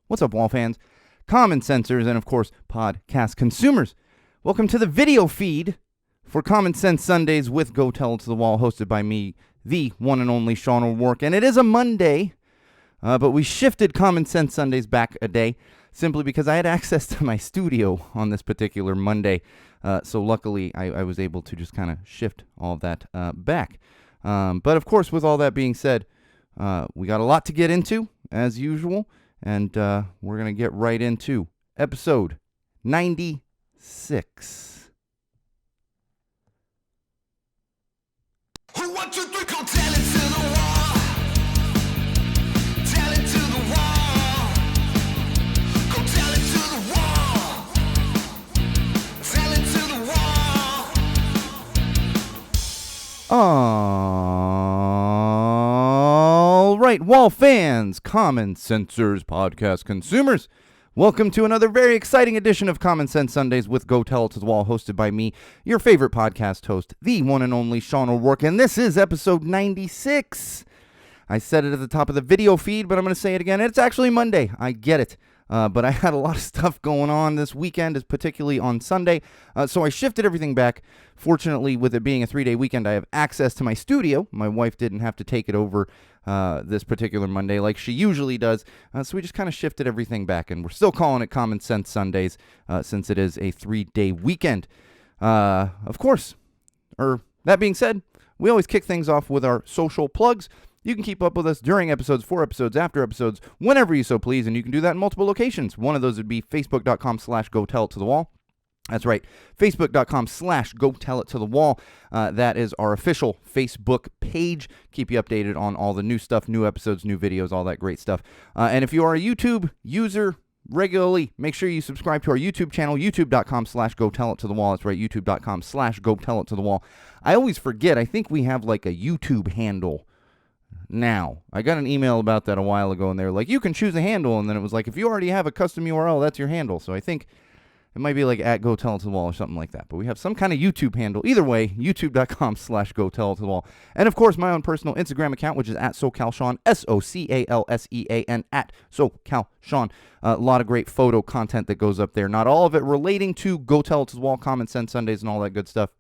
What's up, wall fans, common sensors, and of course, podcast consumers? Welcome to the video feed for Common Sense Sundays with Go Tell It to the Wall, hosted by me, the one and only Sean O'Rourke. And it is a Monday, but we shifted Common Sense Sundays back a day simply because I had access to my studio on this particular Monday. So luckily, I was able to just kind of shift all of that back. But of course, with all that being said, we got a lot to get into, as usual. And we're going to get right into episode 96. Who, one, two, three, go tell it to the wall. Tell it to the wall. Go tell it to the wall. Tell it to the wall. All right, wall fans, Common Sensors podcast consumers, welcome to another very exciting edition of Common Sense Sundays with Go Tell It to the Wall, hosted by me, your favorite podcast host, the one and only Sean O'Rourke, and this is episode 96. I said it at the top of the video feed, but I'm going to say it again. It's actually Monday. I get it. But I had a lot of stuff going on this weekend, particularly on Sunday, so I shifted everything back. Fortunately, with it being a 3-day weekend, I have access to my studio. My wife didn't have to take it over this particular Monday like she usually does, so we just kind of shifted everything back, and we're still calling it Common Sense Sundays since it is a 3-day weekend. Of course, that being said, we always kick things off with our social plugs. You can keep up with us during episodes, for episodes, after episodes, whenever you so please, and you can do that in multiple locations. One of those would be facebook.com/GoTellItToTheWall. That's right, facebook.com/GoTellItToTheWall. That is our official Facebook page. Keep you updated on all the new stuff, new episodes, new videos, all that great stuff. And if you are a YouTube user regularly, make sure you subscribe to our YouTube channel, youtube.com/GoTellItToTheWall. That's right, youtube.com/GoTellItToTheWall. I always forget, I think we have like a YouTube handle now. I got an email about that a while ago, and they were like, you can choose a handle, and then it was like, if you already have a custom URL, that's your handle. So I think it might be like at Go Tell It to the Wall or something like that. But we have some kind of YouTube handle. Either way, youtube.com/GoTellItToTheWall. And of course, my own personal Instagram account, which is at SoCalSean, SoCalSean, at SoCalSean. A lot of great photo content that goes up there. Not all of it relating to Go Tell It to the Wall, Common Sense Sundays, and all that good stuff.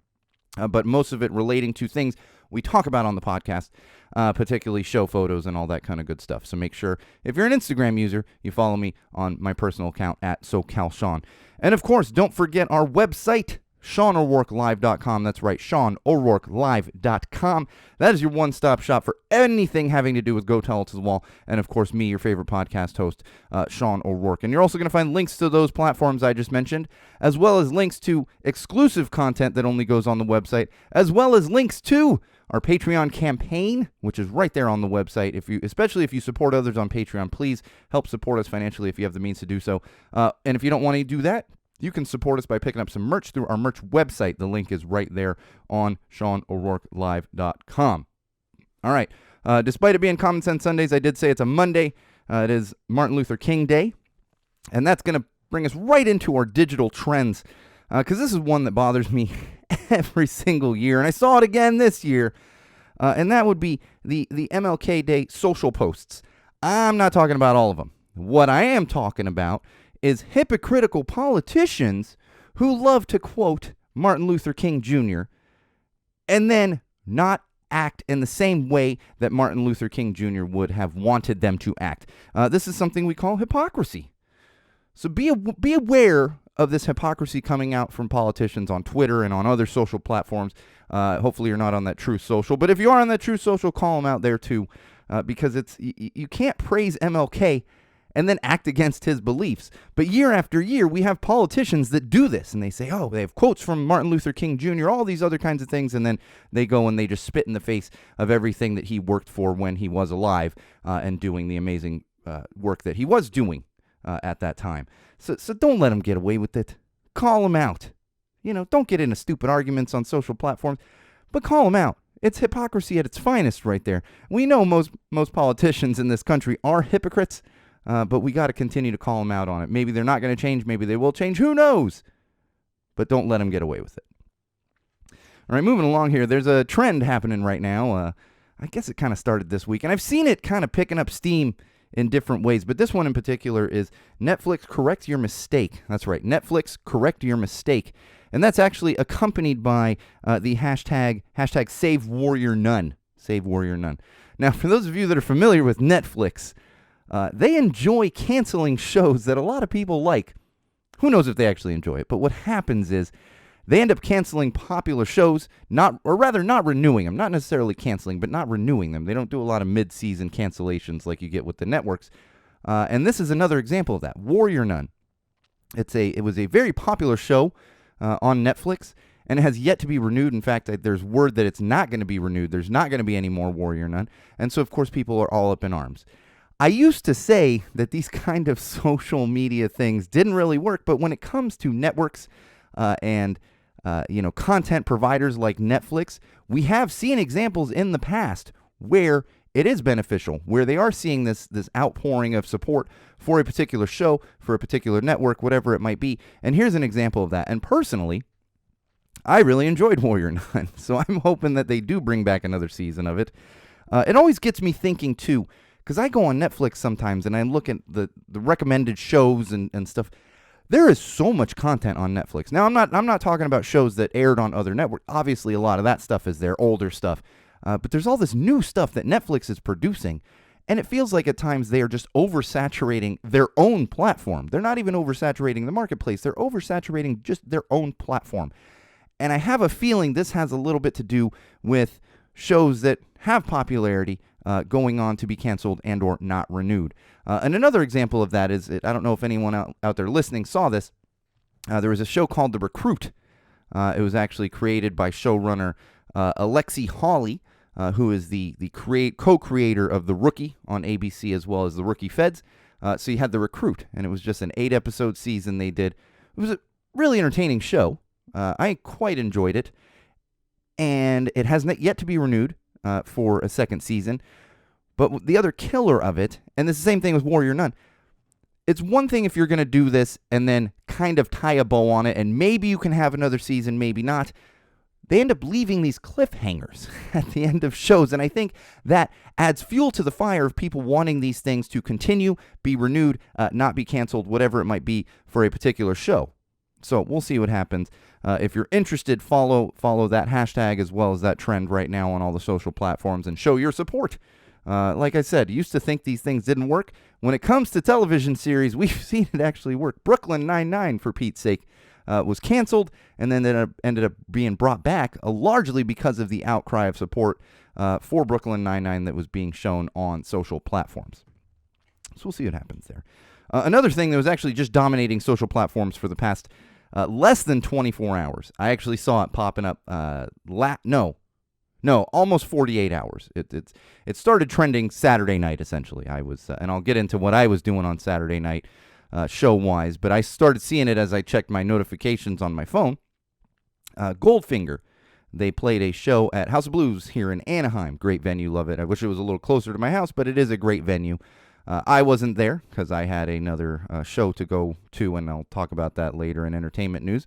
But most of it relating to things we talk about on the podcast, particularly show photos and all that kind of good stuff. So make sure, if you're an Instagram user, you follow me on my personal account at SoCalSean. And of course, don't forget our website, SeanO'RourkeLive.com. That's right, SeanO'RourkeLive.com. That is your one-stop shop for anything having to do with Go Tell It to the Wall. And of course, me, your favorite podcast host, Sean O'Rourke. And you're also going to find links to those platforms I just mentioned, as well as links to exclusive content that only goes on the website, as well as links to our Patreon campaign, which is right there on the website. Especially if you support others on Patreon, please help support us financially if you have the means to do so. And if you don't want to do that, you can support us by picking up some merch through our merch website. The link is right there on SeanO'RourkeLive.com. All right. Despite it being Common Sense Sundays, I did say it's a Monday. It is Martin Luther King Day. And that's going to bring us right into our digital trends, because this is one that bothers me every single year. And I saw it again this year. And that would be the MLK Day social posts. I'm not talking about all of them. What I am talking about is hypocritical politicians who love to quote Martin Luther King Jr. and then not act in the same way that Martin Luther King Jr. would have wanted them to act. This is something we call hypocrisy. So be aware of this hypocrisy coming out from politicians on Twitter and on other social platforms. Hopefully you're not on that Truth Social, but if you are on that Truth Social, call them out there too, because you can't praise MLK and then act against his beliefs. But year after year, we have politicians that do this, and they say, oh, they have quotes from Martin Luther King Jr., all these other kinds of things, and then they go and they just spit in the face of everything that he worked for when he was alive and doing the amazing work that he was doing at that time. So don't let him get away with it. Call him out. Don't get into stupid arguments on social platforms, but call him out. It's hypocrisy at its finest right there. We know most politicians in this country are hypocrites, but we got to continue to call them out on it. Maybe they're not going to change. Maybe they will change. Who knows? But don't let them get away with it. All right, moving along here. There's a trend happening right now. I guess it kind of started this week, and I've seen it kind of picking up steam in different ways, but this one in particular is Netflix correct your mistake. That's right, Netflix correct your mistake. And that's actually accompanied by the hashtag Save Warrior Nun. Save Warrior Nun. Now, for those of you that are familiar with Netflix, they enjoy canceling shows that a lot of people like. Who knows if they actually enjoy it? But what happens is they end up canceling popular shows, not renewing them. Not necessarily canceling, but not renewing them. They don't do a lot of mid-season cancellations like you get with the networks. And this is another example of that. Warrior Nun. It was a very popular show on Netflix, and it has yet to be renewed. In fact, there's word that it's not going to be renewed. There's not going to be any more Warrior Nun. And so, of course, people are all up in arms. I used to say that these kind of social media things didn't really work, but when it comes to networks and content providers like Netflix, we have seen examples in the past where it is beneficial, where they are seeing this outpouring of support for a particular show, for a particular network, whatever it might be. And here's an example of that. And personally, I really enjoyed Warrior Nun, so I'm hoping that they do bring back another season of it. It always gets me thinking, too, because I go on Netflix sometimes and I look at the recommended shows and stuff. There is so much content on Netflix. Now, I'm not talking about shows that aired on other networks. Obviously, a lot of that stuff is their older stuff. But there's all this new stuff that Netflix is producing, and it feels like at times they are just oversaturating their own platform. They're not even oversaturating the marketplace. They're oversaturating just their own platform. And I have a feeling this has a little bit to do with shows that have popularity going on to be canceled and or not renewed. And another example of that is, I don't know if anyone out there listening saw this. There was a show called The Recruit. It was actually created by showrunner Alexi Hawley, who is the co-creator of The Rookie on ABC as well as The Rookie Feds. So you had The Recruit, and it was just an 8-episode season they did. It was a really entertaining show. I quite enjoyed it, and it has not yet to be renewed for a second season. But the other killer of it, and it's the same thing with Warrior Nun, it's one thing if you're going to do this and then kind of tie a bow on it, and maybe you can have another season, maybe not. They end up leaving these cliffhangers at the end of shows, and I think that adds fuel to the fire of people wanting these things to continue, be renewed, not be canceled, whatever it might be for a particular show. So we'll see what happens. If you're interested, follow that hashtag as well as that trend right now on all the social platforms and show your support. Like I said, used to think these things didn't work. When it comes to television series, we've seen it actually work. Brooklyn Nine-Nine, for Pete's sake, was canceled and then it ended up being brought back largely because of the outcry of support for Brooklyn Nine-Nine that was being shown on social platforms. So we'll see what happens there. Another thing that was actually just dominating social platforms for the past less than 24 hours. I actually saw it popping up almost 48 hours. It started trending Saturday night, essentially. And I'll get into what I was doing on Saturday night show-wise, but I started seeing it as I checked my notifications on my phone. Goldfinger, they played a show at House of Blues here in Anaheim. Great venue, love it. I wish it was a little closer to my house, but it is a great venue. I wasn't there because I had another show to go to, and I'll talk about that later in entertainment news.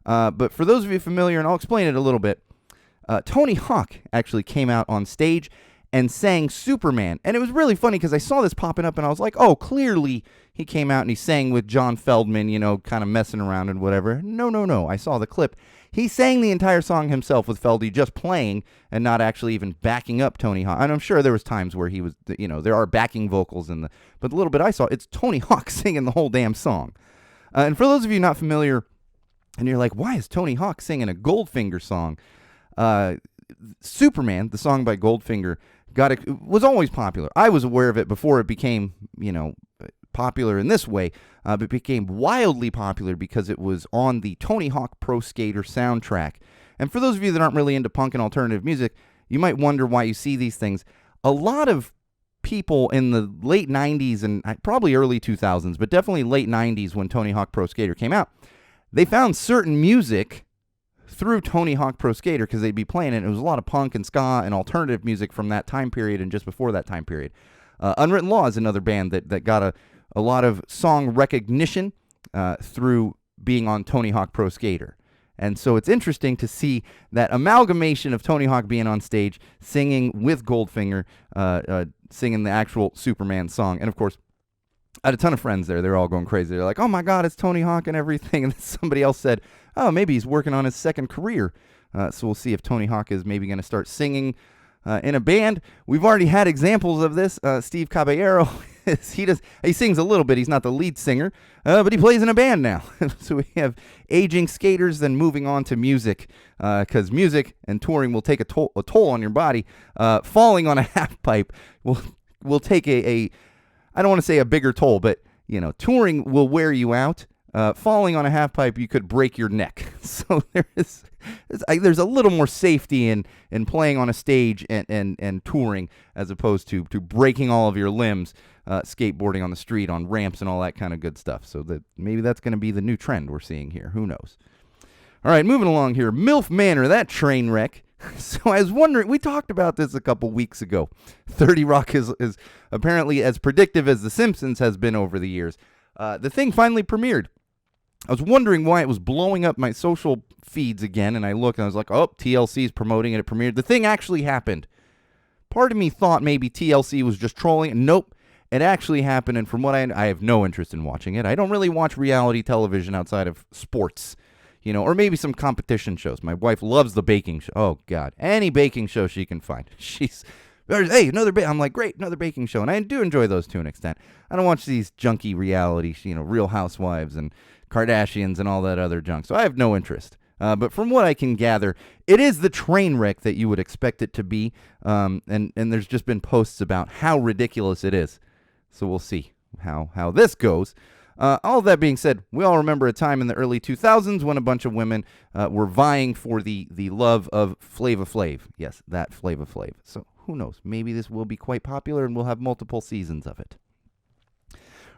But for those of you familiar, and I'll explain it a little bit, Tony Hawk actually came out on stage and sang Superman. And it was really funny because I saw this popping up and I was like, oh, clearly he came out and he sang with John Feldman, kind of messing around and whatever. No. I saw the clip. He sang the entire song himself with Feldy just playing and not actually even backing up Tony Hawk. And I'm sure there was times where he was, there are backing vocals but the little bit I saw, it's Tony Hawk singing the whole damn song. And for those of you not familiar, and you're like, why is Tony Hawk singing a Goldfinger song? Superman, the song by Goldfinger, was always popular. I was aware of it before it became, popular in this way, but it became wildly popular because it was on the Tony Hawk Pro Skater soundtrack. And for those of you that aren't really into punk and alternative music, you might wonder why you see these things. A lot of people in the late 90s and probably early 2000s, but definitely late 90s when Tony Hawk Pro Skater came out, they found certain music through Tony Hawk Pro Skater because they'd be playing it. It was a lot of punk and ska and alternative music from that time period and just before that time period. Unwritten Law is another band that got a lot of song recognition through being on Tony Hawk Pro Skater. And so it's interesting to see that amalgamation of Tony Hawk being on stage, singing with Goldfinger, singing the actual Superman song. And of course, I had a ton of friends there. They're all going crazy. They're like, oh my God, it's Tony Hawk and everything. And then somebody else said, oh, maybe he's working on his second career. So we'll see if Tony Hawk is maybe going to start singing in a band. We've already had examples of this. Steve Caballero, he sings a little bit. He's not the lead singer, but he plays in a band now. So we have aging skaters, then moving on to music, because music and touring will take a toll on your body. Falling on a half pipe will take a I don't want to say a bigger toll, but touring will wear you out. Falling on a half pipe, you could break your neck. So there's a little more safety in playing on a stage and touring as opposed to breaking all of your limbs, skateboarding on the street, on ramps, and all that kind of good stuff. So maybe that's going to be the new trend we're seeing here. Who knows? All right, moving along here. MILF Manor, that train wreck. So I was wondering, we talked about this a couple weeks ago. 30 Rock is apparently as predictive as The Simpsons has been over the years. The thing finally premiered. I was wondering why it was blowing up my social feeds again, and I looked and I was like, oh, TLC's promoting it. It premiered. The thing actually happened. Part of me thought maybe TLC was just trolling. Nope, it actually happened, and from what I have no interest in watching it. I don't really watch reality television outside of sports, or maybe some competition shows. My wife loves the baking show. Oh, God, any baking show she can find. Hey, I'm like, great, another baking show, and I do enjoy those to an extent. I don't watch these junky reality, Real Housewives and Kardashians and all that other junk, so I have no interest. But from what I can gather, it is the train wreck that you would expect it to be, and there's just been posts about how ridiculous it is. So we'll see how this goes. All that being said, we all remember a time in the early 2000s when a bunch of women were vying for the love of Flava Flav. Yes, that Flava Flav. So who knows? Maybe this will be quite popular and we'll have multiple seasons of it.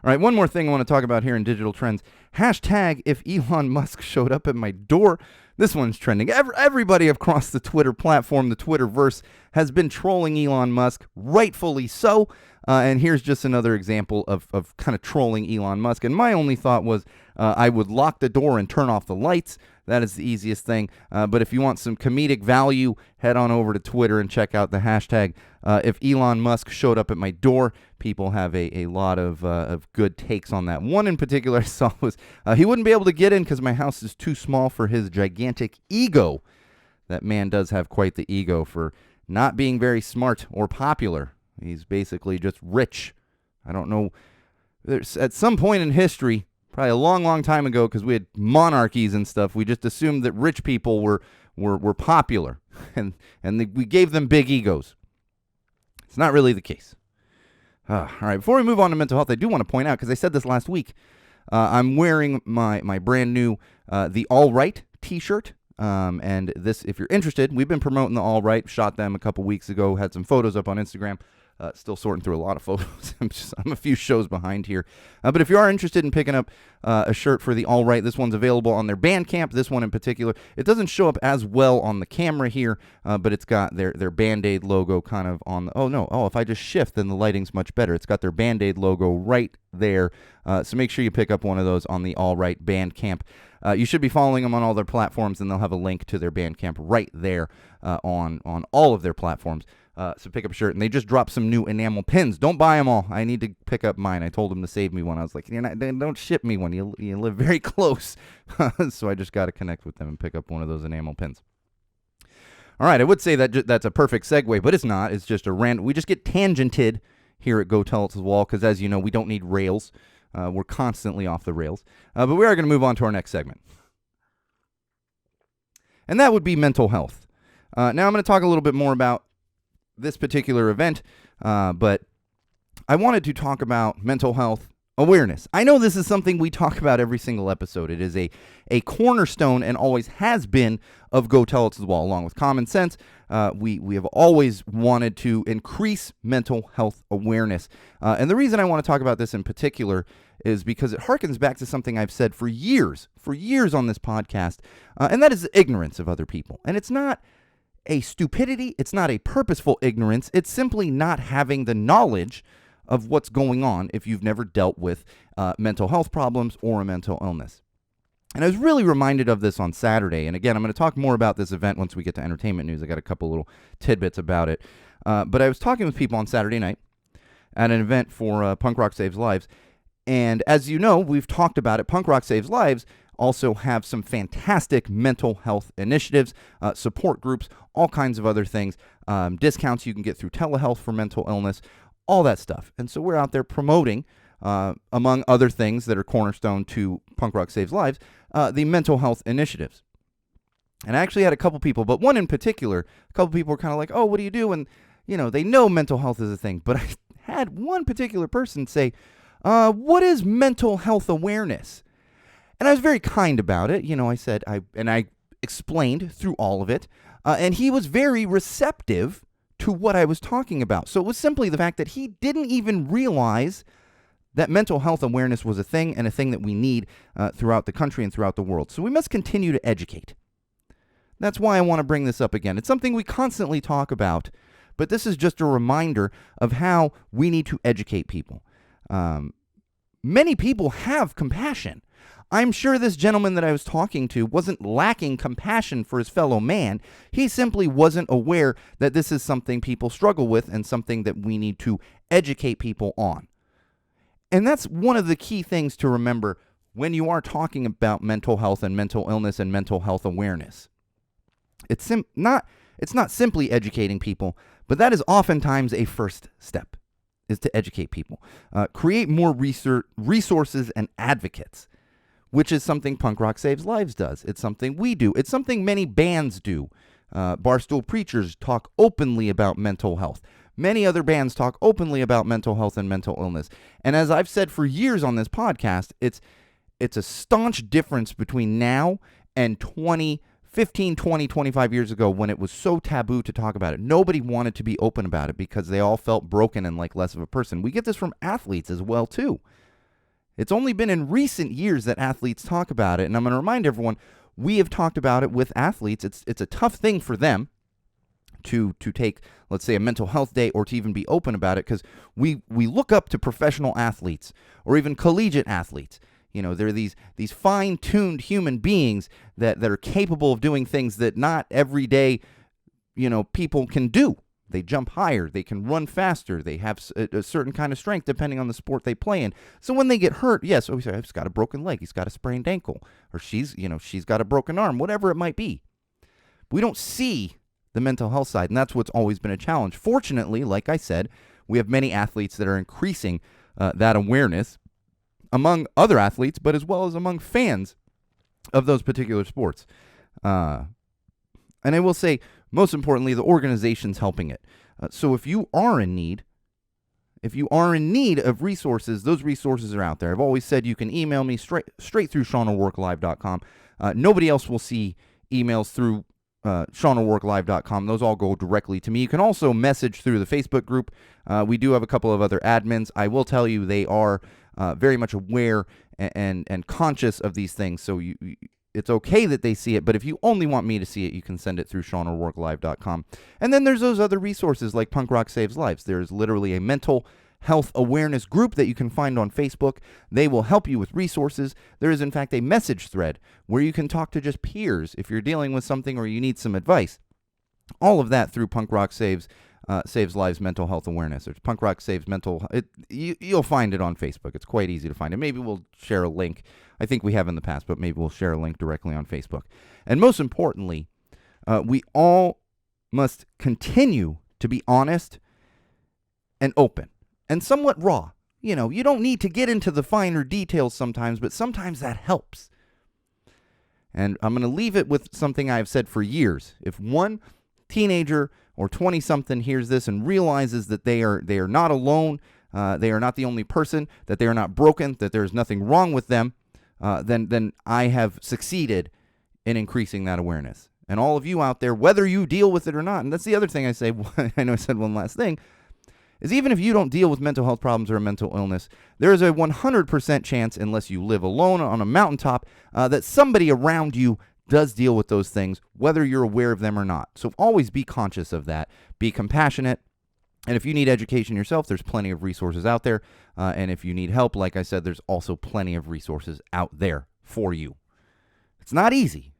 All right, one more thing I want to talk about here in digital trends. Hashtag if Elon Musk showed up at my door. This one's trending. Everybody across the Twitter platform, the Twitterverse, has been trolling Elon Musk, rightfully so. And here's just another example of kind of trolling Elon Musk. And my only thought was I would lock the door and turn off the lights. That is the easiest thing. But if you want some comedic value, head on over to Twitter and check out the hashtag. If Elon Musk showed up at my door, people have a lot of good takes on that. One in particular I saw was he wouldn't be able to get in because my house is too small for his gigantic ego. That man does have quite the ego for not being very smart or popular. He's basically just rich. I don't know. There's at some point in history, probably a long, long time ago, because we had monarchies and stuff, we just assumed that rich people were popular, and we gave them big egos. It's not really the case. All right, before we move on to mental health, I do want to point out, because I said this last week, I'm wearing my brand new The All Right t-shirt. And this, if you're interested, we've been promoting the All Right, shot them a couple weeks ago, had some photos up on Instagram. Still sorting through a lot of photos. I'm a few shows behind here. But if you are interested in picking up a shirt for the All Right, this one's available on their Bandcamp. This one in particular, it doesn't show up as well on the camera here, but it's got their Band-Aid logo kind of on the, if I just shift, then the lighting's much better. It's got their Band-Aid logo right there. So make sure you pick up one of those on the All Right Bandcamp. You should be following them on all their platforms, and they'll have a link to their Bandcamp right there on all of their platforms. So pick up a shirt, and they just dropped some new enamel pins. Don't buy them all. I need to pick up mine. I told them to save me one. I was like, don't ship me one. You live very close. So I just got to connect with them and pick up one of those enamel pins. All right, I would say that that's a perfect segue, but it's not. It's just a random. We just get tangented here at Go Tell It to the Wall because, as you know, we don't need rails. We're constantly off the rails. But we are going to move on to our next segment. And that would be mental health. Now I'm going to talk a little bit more about this particular event, but I wanted to talk about mental health awareness. I know this is something we talk about every single episode. It is a cornerstone and always has been of Go Tell It to the Wall. Along with common sense, we have always wanted to increase mental health awareness. And the reason I want to talk about this in particular is because it harkens back to something I've said for years on this podcast, and that is the ignorance of other people. And it's not a stupidity, it's not a purposeful ignorance, it's simply not having the knowledge of what's going on if you've never dealt with mental health problems or a mental illness. And I was really reminded of this on Saturday. And again, I'm going to talk more about this event once we get to entertainment news. I got a couple little tidbits about it. But I was talking with people on Saturday night at an event for Punk Rock Saves Lives. And as you know, we've talked about it. Punk Rock Saves Lives also have some fantastic mental health initiatives, support groups, all kinds of other things, discounts you can get through telehealth for mental illness, all that stuff. And so we're out there promoting, among other things that are cornerstone to Punk Rock Saves Lives, the mental health initiatives. And I actually had a couple people, but one in particular, a couple people were kind of like, oh, what do you do? And, they know mental health is a thing. But I had one particular person say, what is mental health awareness? And I was very kind about it. I said, I explained through all of it. And he was very receptive to what I was talking about. So it was simply the fact that he didn't even realize that mental health awareness was a thing and a thing that we need throughout the country and throughout the world. So we must continue to educate. That's why I want to bring this up again. It's something we constantly talk about, but this is just a reminder of how we need to educate people. Many people have compassion. I'm sure this gentleman that I was talking to wasn't lacking compassion for his fellow man. He simply wasn't aware that this is something people struggle with and something that we need to educate people on. And that's one of the key things to remember when you are talking about mental health and mental illness and mental health awareness. It's not simply educating people, but that is oftentimes a first step, is to educate people. Create more resources and advocates, which is something Punk Rock Saves Lives does. It's something we do. It's something many bands do. Barstool Preachers talk openly about mental health. Many other bands talk openly about mental health and mental illness. And as I've said for years on this podcast, it's a staunch difference between now and 15, 20, 25 years ago when it was so taboo to talk about it. Nobody wanted to be open about it because they all felt broken and like less of a person. We get this from athletes as well, too. It's only been in recent years that athletes talk about it. And I'm going to remind everyone, we have talked about it with athletes. It's a tough thing for them to take, let's say, a mental health day or to even be open about it, because we look up to professional athletes or even collegiate athletes. They're these fine-tuned human beings that are capable of doing things that not everyday, people can do. They jump higher. They can run faster. They have a certain kind of strength depending on the sport they play in. So when they get hurt, yes, we say, he's got a broken leg. He's got a sprained ankle. Or she's got a broken arm, whatever it might be. We don't see the mental health side, and that's what's always been a challenge. Fortunately, like I said, we have many athletes that are increasing that awareness among other athletes, but as well as among fans of those particular sports. And I will say, most importantly, the organization's helping it. So if you are in need of resources, those resources are out there. I've always said you can email me straight through SeanO'RourkeLive.com. Nobody else will see emails through SeanO'RourkeLive.com. Those all go directly to me. You can also message through the Facebook group. We do have a couple of other admins. I will tell you they are very much aware and conscious of these things. So it's okay that they see it, but if you only want me to see it, you can send it through SeanO'RourkeLive.com. And then there's those other resources like Punk Rock Saves Lives. There's literally a mental health awareness group that you can find on Facebook. They will help you with resources. There is, in fact, a message thread where you can talk to just peers if you're dealing with something or you need some advice. All of that through Punk Rock Saves Lives Mental Health Awareness. There's Punk Rock Saves Mental. You'll find it on Facebook. It's quite easy to find it. Maybe we'll share a link. I think we have in the past, but maybe we'll share a link directly on Facebook. And most importantly, we all must continue to be honest and open and somewhat raw. You don't need to get into the finer details sometimes, but sometimes that helps. And I'm going to leave it with something I've said for years. If one teenager or 20-something hears this and realizes that they are not alone, they are not the only person, that they are not broken, that there is nothing wrong with them, then I have succeeded in increasing that awareness. And all of you out there, whether you deal with it or not, and that's the other thing I say, I know I said one last thing, is even if you don't deal with mental health problems or a mental illness, there is a 100% chance, unless you live alone on a mountaintop, that somebody around you does deal with those things, whether you're aware of them or not. So always be conscious of that. Be compassionate. And if you need education yourself, there's plenty of resources out there. And if you need help, like I said, there's also plenty of resources out there for you. It's not easy,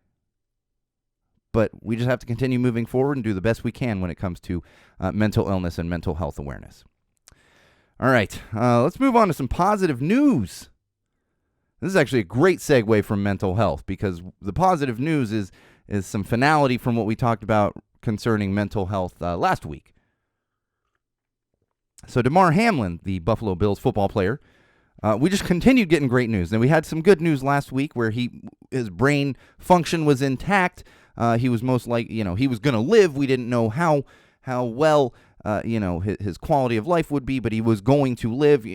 but we just have to continue moving forward and do the best we can when it comes to mental illness and mental health awareness. All right, let's move on to some positive news. This is actually a great segue from mental health, because the positive news is some finality from what we talked about concerning mental health last week. So Damar Hamlin, the Buffalo Bills football player, we just continued getting great news. And we had some good news last week where his brain function was intact. He was most he was going to live. We didn't know how well, his quality of life would be, but he was going to live.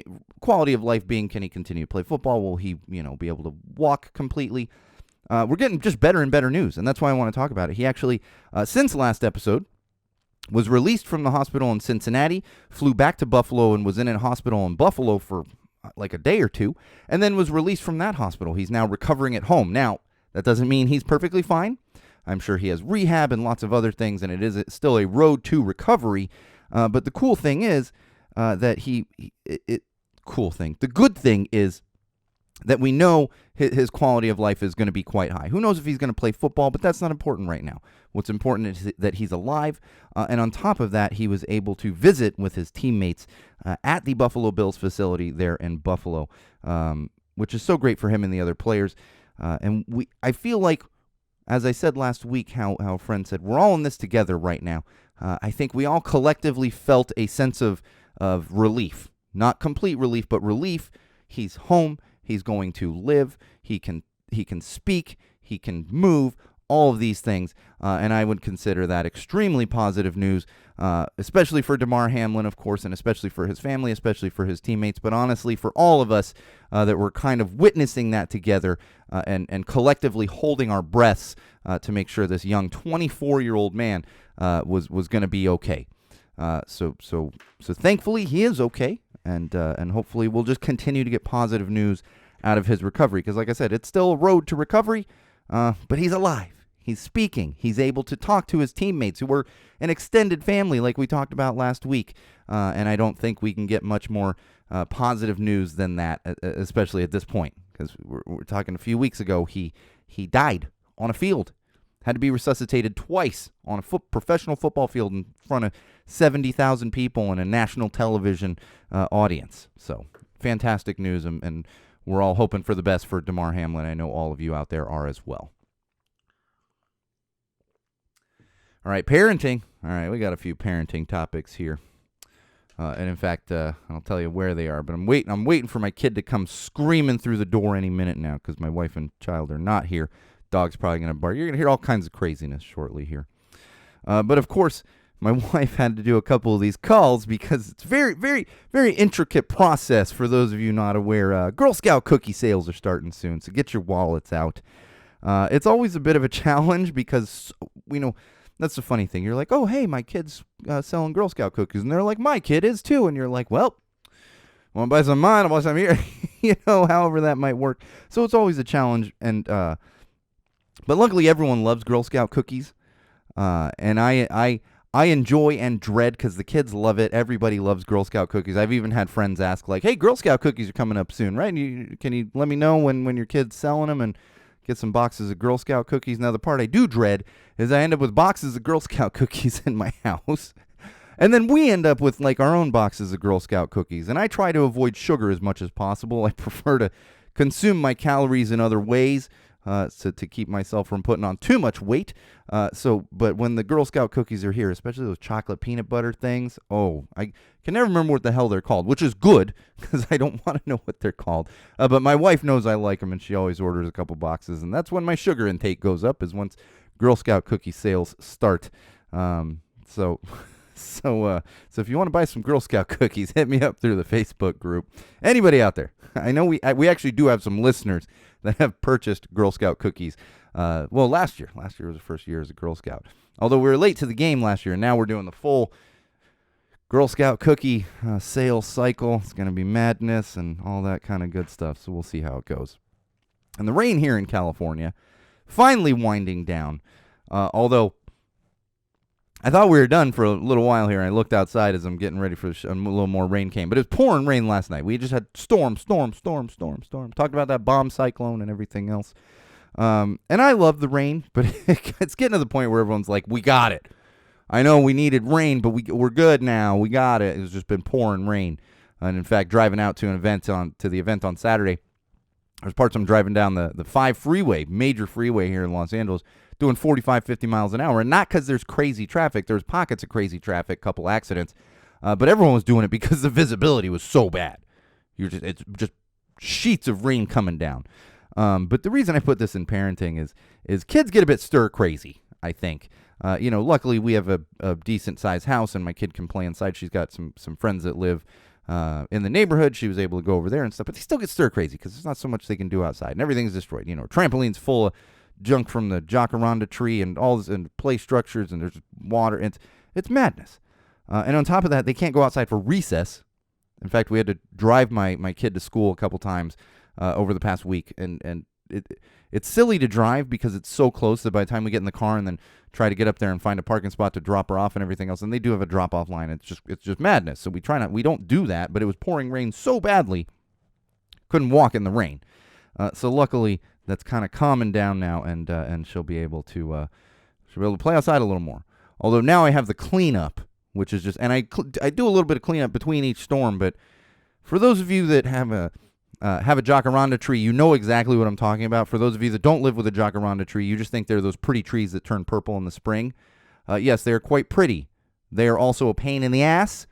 Quality of life being, can he continue to play football? Will he, be able to walk completely? We're getting just better and better news, and that's why I want to talk about it. He actually, since last episode, was released from the hospital in Cincinnati, flew back to Buffalo, and was in a hospital in Buffalo for like a day or two, and then was released from that hospital. He's now recovering at home. Now, that doesn't mean he's perfectly fine. I'm sure he has rehab and lots of other things, and it is still a road to recovery. But the cool thing is that the good thing is that we know his quality of life is going to be quite high. Who knows if he's going to play football, but that's not important right now. What's important is that he's alive, and on top of that, he was able to visit with his teammates at the Buffalo Bills facility there in Buffalo, which is so great for him and the other players. I feel like, as I said last week, how a friend said, we're all in this together right now. I think we all collectively felt a sense of relief. Not complete relief, but relief. He's home. He's going to live. He can speak. He can move. All of these things, and I would consider that extremely positive news, especially for Damar Hamlin, of course, and especially for his family, especially for his teammates, but honestly for all of us that were kind of witnessing that together and collectively holding our breaths to make sure this young 24-year-old man was going to be okay. So thankfully he is okay, and hopefully we'll just continue to get positive news out of his recovery, because like I said, it's still a road to recovery, but he's alive. He's speaking. He's able to talk to his teammates who were an extended family like we talked about last week. And I don't think we can get much more positive news than that, especially at this point, because we're talking a few weeks ago, he died on a field, had to be resuscitated twice on a professional football field in front of 70,000 people and a national television audience. So fantastic news, and we're all hoping for the best for Damar Hamlin. I know all of you out there are as well. All right, parenting. All right, we got a few parenting topics here. And in fact, I'll tell you where they are, but I'm waiting for my kid to come screaming through the door any minute now, because my wife and child are not here. Dog's probably going to bark. You're going to hear all kinds of craziness shortly here. But of course, my wife had to do a couple of these calls because it's very, very, very intricate process. For those of you not aware, Girl Scout cookie sales are starting soon, so get your wallets out. It's always a bit of a challenge because, that's the funny thing. You're like, oh, hey, my kid's selling Girl Scout cookies. And they're like, my kid is too. And you're like, well, want to buy some of mine? I'll buy some here. However that might work. So it's always a challenge. And but luckily, everyone loves Girl Scout cookies. And I enjoy and dread, because the kids love it. Everybody loves Girl Scout cookies. I've even had friends ask, like, hey, Girl Scout cookies are coming up soon, right? And can you let me know when your kid's selling them and get some boxes of Girl Scout cookies? Now, the part I do dread is I end up with boxes of Girl Scout cookies in my house. And then we end up with, like, our own boxes of Girl Scout cookies. And I try to avoid sugar as much as possible. I prefer to consume my calories in other ways to keep myself from putting on too much weight. But when the Girl Scout cookies are here, especially those chocolate peanut butter things, I can never remember what the hell they're called, which is good, because I don't want to know what they're called. But my wife knows I like them, and she always orders a couple boxes. And that's when my sugar intake goes up, is once Girl Scout cookie sales start. So if you want to buy some Girl Scout cookies, hit me up through the Facebook group. Anybody out there? I know we actually do have some listeners that have purchased Girl Scout cookies. Last year. Last year was the first year as a Girl Scout. Although we were late to the game last year, and now we're doing the full Girl Scout cookie sales cycle. It's going to be madness and all that kind of good stuff, so we'll see how it goes. And the rain here in California finally winding down, although I thought we were done for a little while here. I looked outside as I'm getting ready for a little more rain came. But it was pouring rain last night. We just had storm. Talked about that bomb cyclone and everything else. And I love the rain, but it's getting to the point where everyone's like, we got it. I know we needed rain, but we're good now. We got it. It's just been pouring rain. And in fact, driving out to the event on Saturday, there's parts I'm driving down the 5 freeway, major freeway here in Los Angeles, doing 45, 50 miles an hour. And not because there's crazy traffic. There's pockets of crazy traffic, couple accidents. But everyone was doing it because the visibility was so bad. It's just sheets of rain coming down. But the reason I put this in parenting is kids get a bit stir crazy, I think. Luckily we have a decent sized house and my kid can play inside. She's got some friends that live in the neighborhood. She was able to go over there and stuff, but they still get stir crazy because there's not so much they can do outside and everything's destroyed. Trampoline's full of junk from the jacaranda tree and all this, and play structures, and there's water. It's madness. And on top of that, they can't go outside for recess. In fact, we had to drive my kid to school a couple times over the past week, and it's silly to drive because it's so close that by the time we get in the car and then try to get up there and find a parking spot to drop her off and everything else, and they do have a drop-off line. It's just madness. So we don't do that, but it was pouring rain so badly, couldn't walk in the rain. So luckily, that's kind of calming down now, and she'll be able to play outside a little more. Although now I have the cleanup, which is just, and I do a little bit of cleanup between each storm. But for those of you that have a jacaranda tree, you know exactly what I'm talking about. For those of you that don't live with a jacaranda tree, you just think they're those pretty trees that turn purple in the spring. Yes, they are quite pretty. They are also a pain in the ass.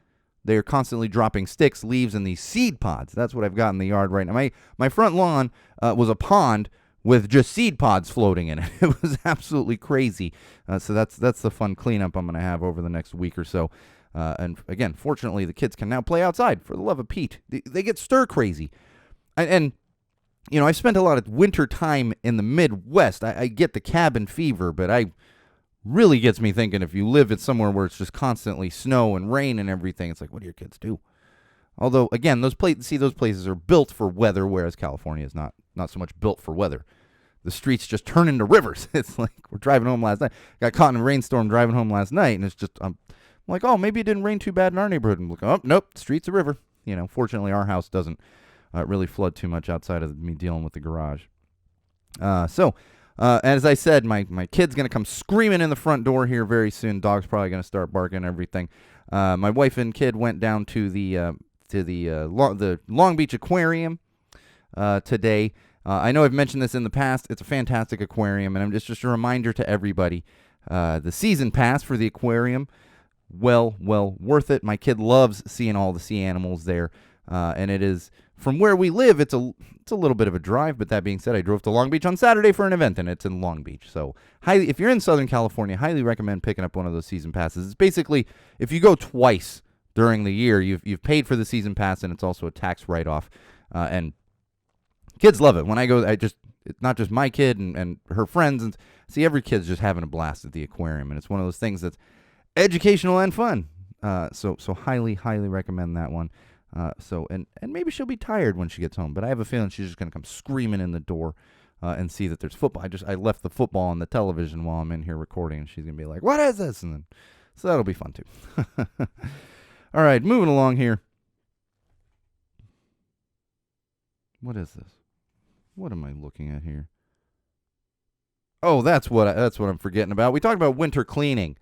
They are constantly dropping sticks, leaves, and these seed pods. That's what I've got in the yard right now. My front lawn was a pond with just seed pods floating in it. It was absolutely crazy. So that's the fun cleanup I'm going to have over the next week or so. And again, fortunately, the kids can now play outside. For the love of Pete, they get stir crazy. And I've spent a lot of winter time in the Midwest. I get the cabin fever, but really gets me thinking, if you live in somewhere where it's just constantly snow and rain and everything, it's like, what do your kids do? Although, again, those places are built for weather, whereas California is not so much built for weather. The streets just turn into rivers. It's like we're driving home last night. Got caught in a rainstorm driving home last night, and it's just, I'm like, oh, maybe it didn't rain too bad in our neighborhood. And I'm like, oh, nope, the street's a river. Fortunately, our house doesn't really flood too much outside of me dealing with the garage. So, as I said, my kid's going to come screaming in the front door here very soon. Dog's probably going to start barking and everything. My wife and kid went down to the Long Beach Aquarium today. I know I've mentioned this in the past. It's a fantastic aquarium, and just a reminder to everybody, the season pass for the aquarium, well worth it. My kid loves seeing all the sea animals there, and it is, from where we live, it's a little bit of a drive. But that being said, I drove to Long Beach on Saturday for an event, and it's in Long Beach. So if you're in Southern California, highly recommend picking up one of those season passes. It's basically, if you go twice during the year, you've paid for the season pass, and it's also a tax write-off, and kids love it. When I go, it's not just my kid and her friends, and see, every kid's just having a blast at the aquarium, and it's one of those things that's educational and fun. So highly recommend that one. And maybe she'll be tired when she gets home, but I have a feeling she's just gonna come screaming in the door and see that there's football. I left the football on the television while I'm in here recording, and she's gonna be like, "What is this?" And then, so that'll be fun too. All right, moving along here. What is this? What am I looking at here? Oh, that's what I'm forgetting about. We talked about winter cleaning,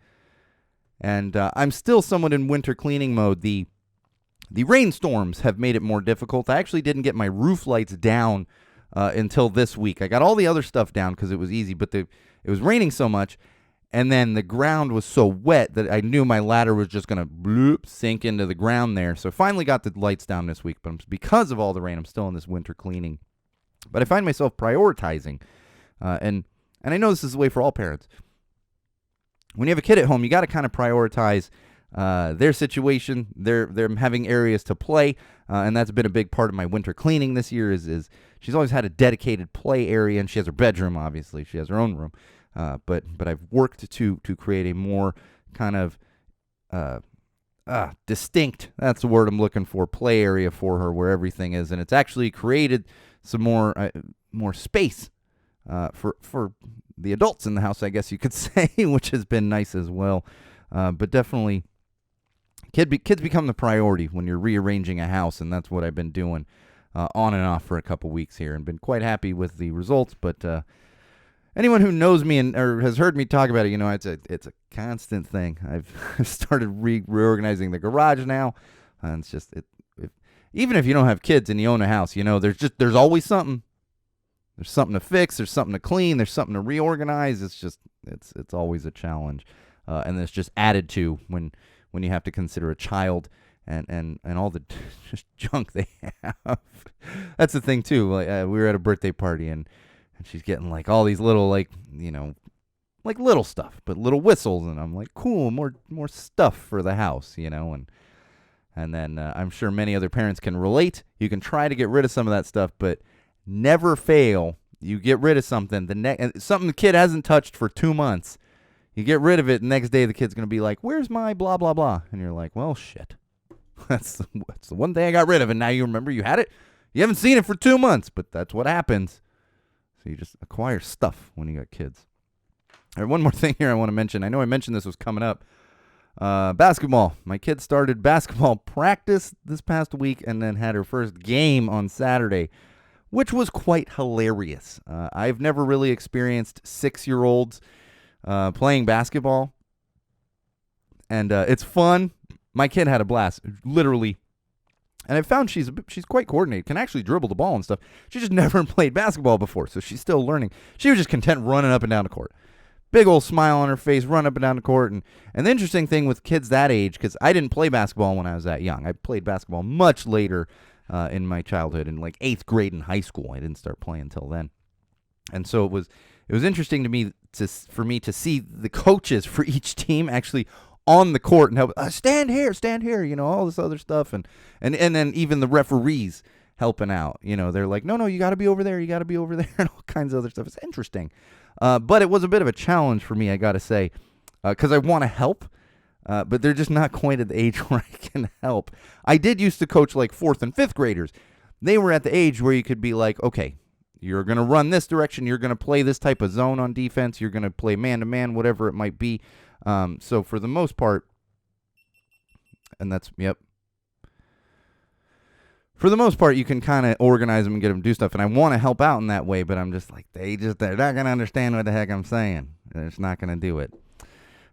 and I'm still somewhat in winter cleaning mode. The rainstorms have made it more difficult. I actually didn't get my roof lights down until this week. I got all the other stuff down because it was easy, but it was raining so much, and then the ground was so wet that I knew my ladder was just going to sink into the ground there. So I finally got the lights down this week, but because of all the rain, I'm still in this winter cleaning. But I find myself prioritizing, and I know this is the way for all parents. When you have a kid at home, you got to kind of prioritize their situation. They're having areas to play, and that's been a big part of my winter cleaning this year. Is she's always had a dedicated play area, and she has her bedroom. Obviously, she has her own room, but I've worked to create a more kind of distinct, that's the word I'm looking for, play area for her where everything is, and it's actually created some more space for the adults in the house, I guess you could say, which has been nice as well. But definitely, kids become the priority when you're rearranging a house, and that's what I've been doing on and off for a couple weeks here, and been quite happy with the results. But anyone who knows me or has heard me talk about it, it's a constant thing. I've started reorganizing the garage now, and it's just even if you don't have kids and you own a house, there's always something. There's something to fix. There's something to clean. There's something to reorganize. It's always a challenge, and it's just added to when you have to consider a child and all the just junk they have. That's the thing too. Like we were at a birthday party and she's getting like all these little like little stuff, but little whistles, and I'm like, cool, more stuff for the house, and then I'm sure many other parents can relate. You can try to get rid of some of that stuff, but never fail. You get rid of something, something the kid hasn't touched for 2 months. You get rid of it, the next day the kid's going to be like, where's my blah, blah, blah? And you're like, well, shit. That's the one thing I got rid of, and now you remember you had it? You haven't seen it for 2 months, but that's what happens. So you just acquire stuff when you got kids. All right, one more thing here I want to mention. I know I mentioned this was coming up. Basketball. My kid started basketball practice this past week and then had her first game on Saturday, which was quite hilarious. I've never really experienced 6-year-olds playing basketball, and it's fun. My kid had a blast, literally. And I found she's quite coordinated, can actually dribble the ball and stuff. She just never played basketball before, so she's still learning. She was just content running up and down the court. Big old smile on her face, run up and down the court. And the interesting thing with kids that age, because I didn't play basketball when I was that young. I played basketball much later in my childhood, in like 8th grade in high school. I didn't start playing until then. And so it was interesting to me for me to see the coaches for each team actually on the court and help, stand here, all this other stuff. And then even the referees helping out. They're like, no, you got to be over there, and all kinds of other stuff. It's interesting. But it was a bit of a challenge for me, I got to say, because I want to help, but they're just not quite at the age where I can help. I did used to coach like 4th and 5th graders. They were at the age where you could be like, okay, you're going to run this direction, you're going to play this type of zone on defense, you're going to play man-to-man, whatever it might be. So for the most part, and that's, yep. For the most part, you can kind of organize them and get them to do stuff, and I want to help out in that way, but I'm just like, they're not going to understand what the heck I'm saying. They're just not going to do it.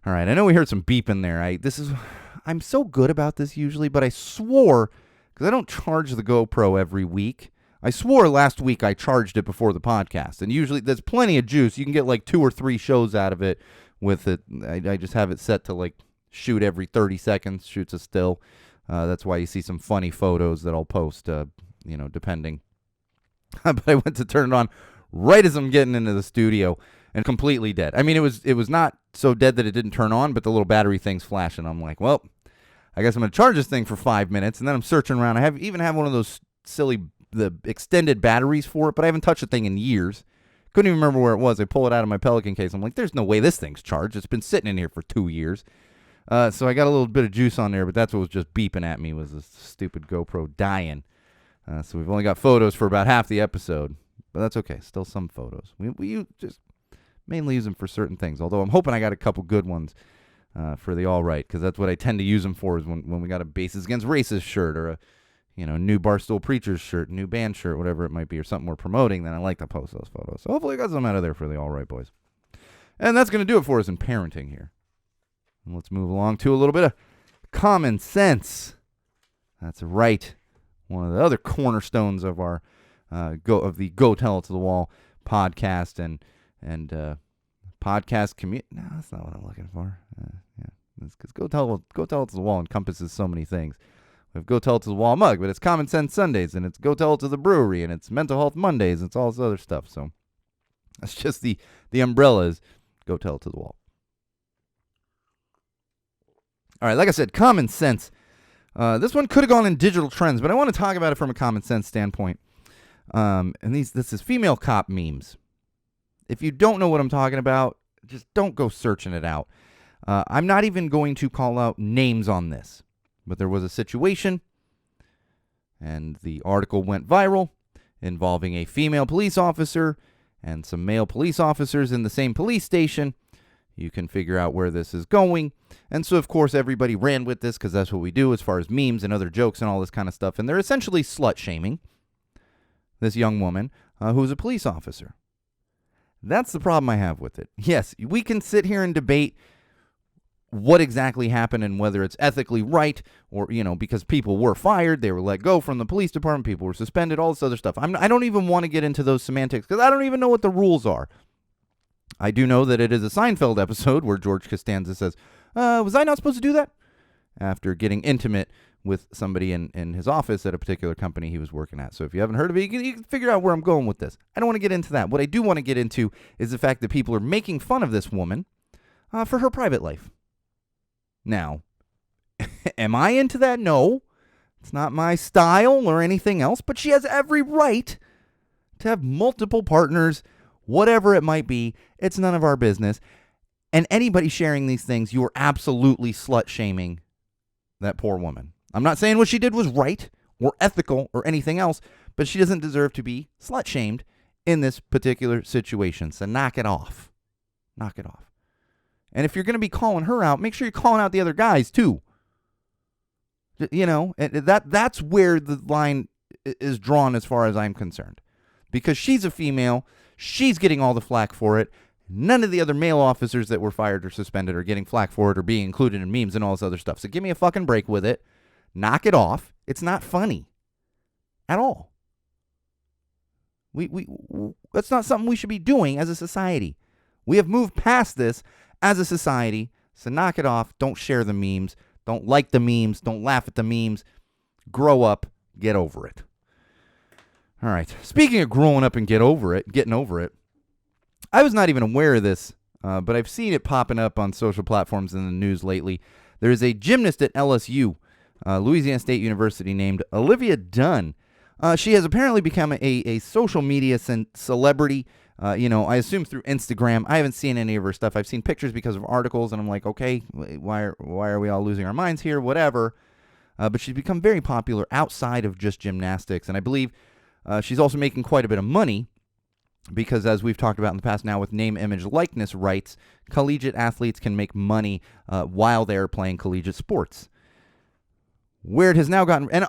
All right, I know we heard some beeping there. I'm so good about this usually, but I swore, because I don't charge the GoPro every week. I swore last week I charged it before the podcast, and usually there's plenty of juice. You can get like 2 or 3 shows out of it with it. I just have it set to like shoot every 30 seconds, shoots a still. That's why you see some funny photos that I'll post, depending. But I went to turn it on right as I'm getting into the studio and completely dead. I mean, it was not so dead that it didn't turn on, but the little battery thing's flashing. I'm like, well, I guess I'm going to charge this thing for 5 minutes, and then I'm searching around. I even have one of those the extended batteries for it, but I haven't touched the thing in years. Couldn't even remember where it was. I pull it out of my Pelican case. I'm like, there's no way this thing's charged. It's been sitting in here for 2 years. So I got a little bit of juice on there, but that's what was just beeping at me was this stupid GoPro dying. So we've only got photos for about half the episode, but that's okay. Still some photos. We just mainly use them for certain things, although I'm hoping I got a couple good ones for the All Right, because that's what I tend to use them for is when we got a Bases Against Racist shirt or a new Barstool Preachers shirt, new band shirt, whatever it might be, or something we're promoting, then I like to post those photos. So hopefully I got some out of there for the All Right boys. And that's going to do it for us in parenting here. And let's move along to a little bit of common sense. That's right. One of the other cornerstones of our Go Tell It to the Wall podcast and podcast community. No, that's not what I'm looking for. Because Go Tell It to the Wall encompasses so many things. We have Go Tell It to the Wall mug, but it's Common Sense Sundays, and it's Go Tell It to the Brewery, and it's Mental Health Mondays, and it's all this other stuff. So that's just the umbrella is Go Tell It to the Wall. All right, like I said, common sense. This one could have gone in digital trends, but I want to talk about it from a common sense standpoint. And this is female cop memes. If you don't know what I'm talking about, just don't go searching it out. I'm not even going to call out names on this, but there was a situation, and the article went viral involving a female police officer and some male police officers in the same police station. You can figure out where this is going. And so, of course, everybody ran with this because that's what we do as far as memes and other jokes and all this kind of stuff. And they're essentially slut-shaming this young woman who's a police officer. That's the problem I have with it. Yes, we can sit here and debate what exactly happened and whether it's ethically right or, because people were fired, they were let go from the police department, people were suspended, all this other stuff. I don't even want to get into those semantics because I don't even know what the rules are. I do know that it is a Seinfeld episode where George Costanza says, was I not supposed to do that? After getting intimate with somebody in his office at a particular company he was working at. So if you haven't heard of it, you can figure out where I'm going with this. I don't want to get into that. What I do want to get into is the fact that people are making fun of this woman for her private life. Now, am I into that? No. It's not my style or anything else, but she has every right to have multiple partners, whatever it might be. It's none of our business. And anybody sharing these things, you are absolutely slut-shaming that poor woman. I'm not saying what she did was right or ethical or anything else, but she doesn't deserve to be slut-shamed in this particular situation. So knock it off. Knock it off. And if you're going to be calling her out, make sure you're calling out the other guys too. That's where the line is drawn as far as I'm concerned. Because she's a female, she's getting all the flack for it. None of the other male officers that were fired or suspended are getting flack for it or being included in memes and all this other stuff. So give me a fucking break with it. Knock it off. It's not funny at all. That's not something we should be doing as a society. We have moved past this as a society, so knock it off. Don't share the memes. Don't like the memes. Don't laugh at the memes. Grow up. Get over it. All right. Speaking of growing up and getting over it, I was not even aware of this, but I've seen it popping up on social platforms in the news lately. There is a gymnast at LSU, Louisiana State University, named Olivia Dunn. She has apparently become a social media celebrity. I assume through Instagram. I haven't seen any of her stuff. I've seen pictures because of articles, and I'm like, okay, why are we all losing our minds here? Whatever. But she's become very popular outside of just gymnastics, and I believe she's also making quite a bit of money because, as we've talked about in the past now with name, image, likeness rights, collegiate athletes can make money while they're playing collegiate sports. Where it has now gotten, and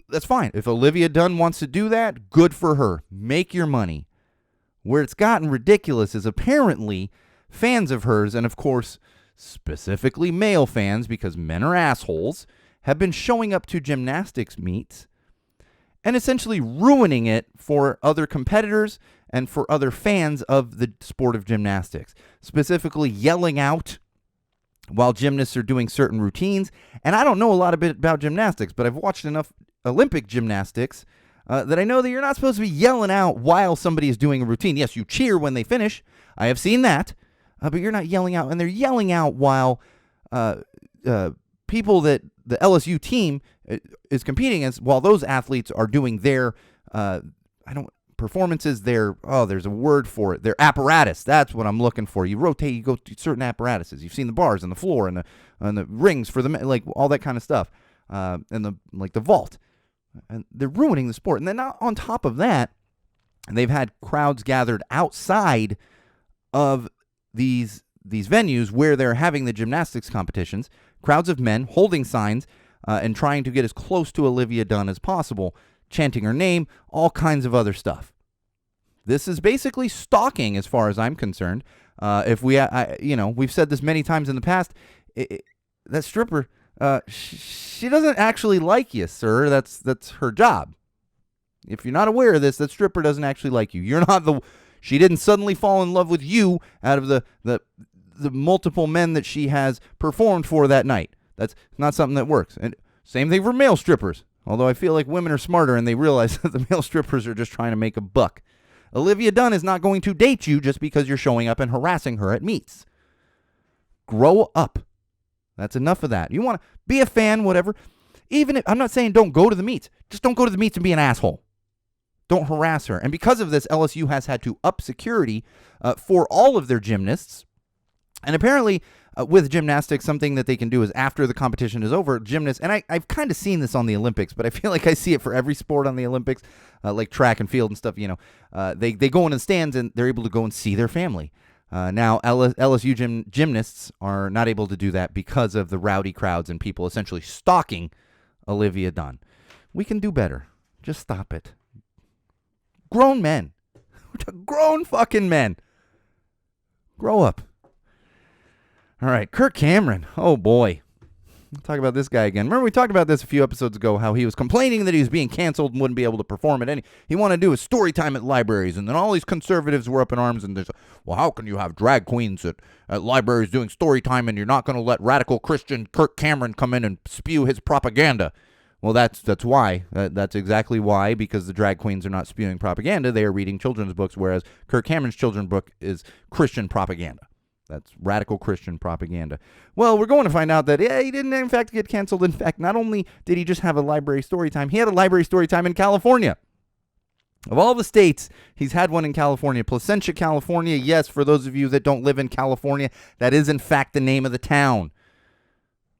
that's fine. If Olivia Dunn wants to do that, good for her. Make your money. Where it's gotten ridiculous is apparently fans of hers, and of course, specifically male fans, because men are assholes, have been showing up to gymnastics meets and essentially ruining it for other competitors and for other fans of the sport of gymnastics. Specifically yelling out while gymnasts are doing certain routines. And I don't know a lot about gymnastics, but I've watched enough Olympic gymnastics that I know that you're not supposed to be yelling out while somebody is doing a routine. Yes, you cheer when they finish. I have seen that. But you're not yelling out. And they're yelling out while people that the LSU team is competing against, while those athletes are doing their performances, there's a word for it, their apparatus. That's what I'm looking for. You rotate, you go to certain apparatuses. You've seen the bars and the floor and the rings for the, like, all that kind of stuff, and the vault. And they're ruining the sport. And then on top of that, they've had crowds gathered outside of these venues where they're having the gymnastics competitions, crowds of men holding signs and trying to get as close to Olivia Dunn as possible, chanting her name, all kinds of other stuff. This is basically stalking as far as I'm concerned. If we've said this many times in the past, that stripper, she doesn't actually like you, sir. That's her job. If you're not aware of this, that stripper doesn't actually like you. You're not she didn't suddenly fall in love with you out of the multiple men that she has performed for that night. That's not something that works. And same thing for male strippers. Although I feel like women are smarter and they realize that the male strippers are just trying to make a buck. Olivia Dunn is not going to date you just because you're showing up and harassing her at meets. Grow up. That's enough of that. You want to be a fan, whatever. Even if, I'm not saying don't go to the meets. Just don't go to the meets and be an asshole. Don't harass her. And because of this, LSU has had to up security for all of their gymnasts. And apparently, with gymnastics, something that they can do is after the competition is over, gymnasts, and I've kind of seen this on the Olympics, but I feel like I see it for every sport on the Olympics, like track and field and stuff, they go in the stands and they're able to go and see their family. Now, LSU gymnasts are not able to do that because of the rowdy crowds and people essentially stalking Olivia Dunn. We can do better. Just stop it. Grown men. Grown fucking men. Grow up. All right, Kirk Cameron. Oh, boy. We'll talk about this guy again. Remember we talked about this a few episodes ago, how he was complaining that he was being canceled and wouldn't be able to perform at any. He wanted to do a story time at libraries, and then all these conservatives were up in arms, and there's, well, how can you have drag queens at libraries doing story time, and you're not going to let radical Christian Kirk Cameron come in and spew his propaganda? Well, that's why. That's exactly why, because the drag queens are not spewing propaganda. They are reading children's books, whereas Kirk Cameron's children's book is Christian propaganda. That's radical Christian propaganda. Well, we're going to find out that, he didn't, in fact, get canceled. In fact, not only did he just have a library story time, he had a library story time in California. Of all the states, he's had one in California. Placentia, California. Yes, for those of you that don't live in California, that is, in fact, the name of the town.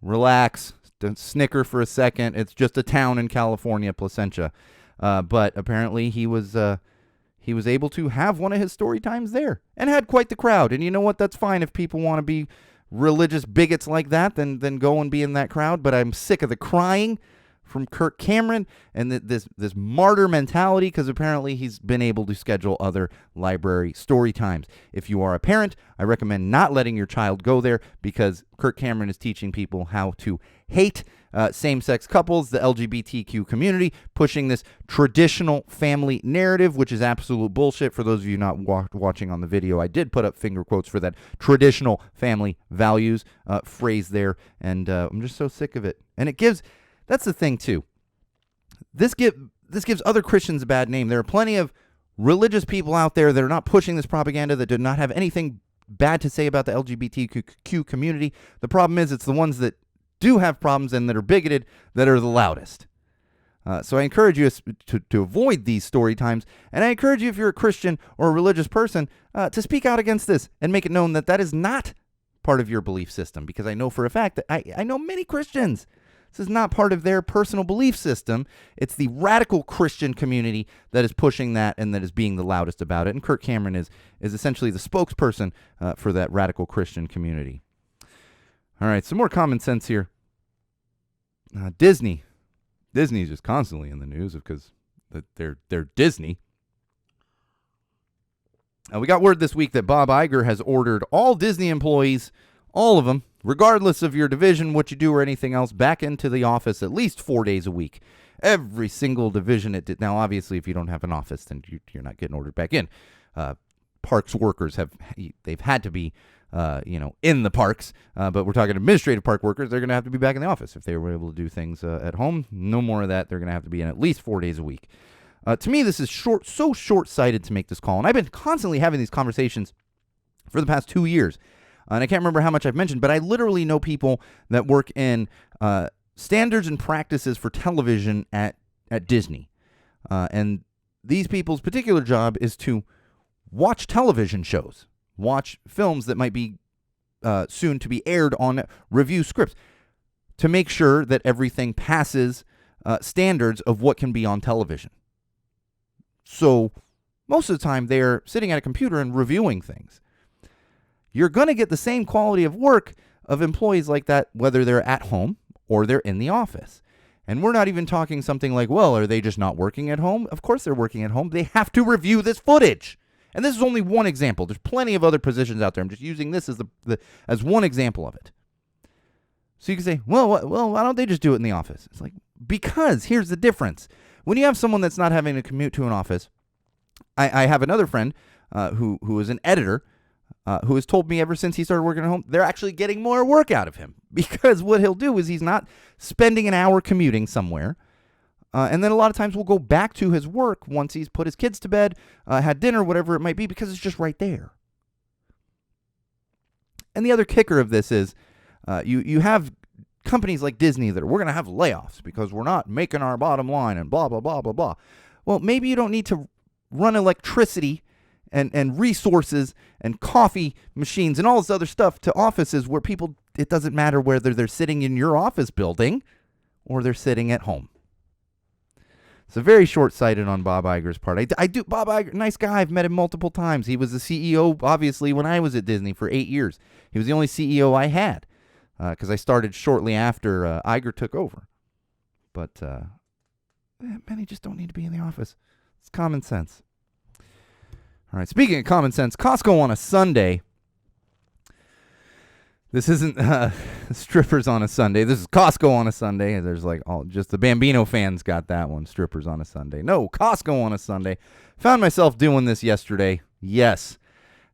Relax. Don't snicker for a second. It's just a town in California, Placentia. But apparently he was able to have one of his story times there and had quite the crowd. And you know what? That's fine if people want to be religious bigots like that, then go and be in that crowd. But I'm sick of the crying from Kirk Cameron and this martyr mentality, because apparently he's been able to schedule other library story times. If you are a parent, I recommend not letting your child go there, because Kirk Cameron is teaching people how to hate same-sex couples, the LGBTQ community, pushing this traditional family narrative, which is absolute bullshit. For those of you not watching on the video, I did put up finger quotes for that traditional family values phrase there, and I'm just so sick of it. And it gives, that's the thing too, this gives other Christians a bad name. There are plenty of religious people out there that are not pushing this propaganda, that do not have anything bad to say about the LGBTQ community. The problem is it's the ones that do have problems and that are bigoted that are the loudest. So I encourage you to avoid these story times, and I encourage you, if you're a Christian or a religious person, to speak out against this and make it known that that is not part of your belief system, because I know for a fact that I know many Christians. This is not part of their personal belief system. It's the radical Christian community that is pushing that and that is being the loudest about it. And Kirk Cameron is essentially the spokesperson for that radical Christian community. All right, some more common sense here. Disney. Disney is just constantly in the news because they're Disney. We got word this week that Bob Iger has ordered all Disney employees, all of them, regardless of your division, what you do, or anything else, back into the office at least 4 days a week. Every single division it did. Now, obviously, if you don't have an office, then you're not getting ordered back in. Parks workers they've had to be in the parks, but we're talking administrative park workers. They're going to have to be back in the office. If they were able to do things at home, no more of that. They're going to have to be in at least 4 days a week. To me, this is so short-sighted to make this call, and I've been constantly having these conversations for the past 2 years, and I can't remember how much I've mentioned, but I literally know people that work in standards and practices for television at Disney, and these people's particular job is to watch television shows, watch films that might be soon to be aired on, review scripts, to make sure that everything passes standards of what can be on television. So most of the time they're sitting at a computer and reviewing things. You're going to get the same quality of work of employees like that, whether they're at home or they're in the office. And we're not even talking something like, well, are they just not working at home? Of course they're working at home. They have to review this footage. And this is only one example. There's plenty of other positions out there. I'm just using this as one example of it. So you can say, well, why don't they just do it in the office? It's like, because here's the difference. When you have someone that's not having to commute to an office, I have another friend who is an editor who has told me ever since he started working at home, they're actually getting more work out of him, because what he'll do is he's not spending an hour commuting somewhere. And then a lot of times we'll go back to his work once he's put his kids to bed, had dinner, whatever it might be, because it's just right there. And the other kicker of this is you have companies like Disney that we're going to have layoffs because we're not making our bottom line and blah, blah, blah, blah, blah. Well, maybe you don't need to run electricity and resources and coffee machines and all this other stuff to offices where people, it doesn't matter whether they're sitting in your office building or they're sitting at home. It's a very short-sighted on Bob Iger's part. Bob Iger, nice guy. I've met him multiple times. He was the CEO, obviously, when I was at Disney for 8 years. He was the only CEO I had because I started shortly after Iger took over. But many just don't need to be in the office. It's common sense. All right, speaking of common sense, Costco on a Sunday This isn't strippers on a Sunday. This is Costco on a Sunday. There's like just the Bambino fans got that one. Strippers on a Sunday. No, Costco on a Sunday. Found myself doing this yesterday. Yes.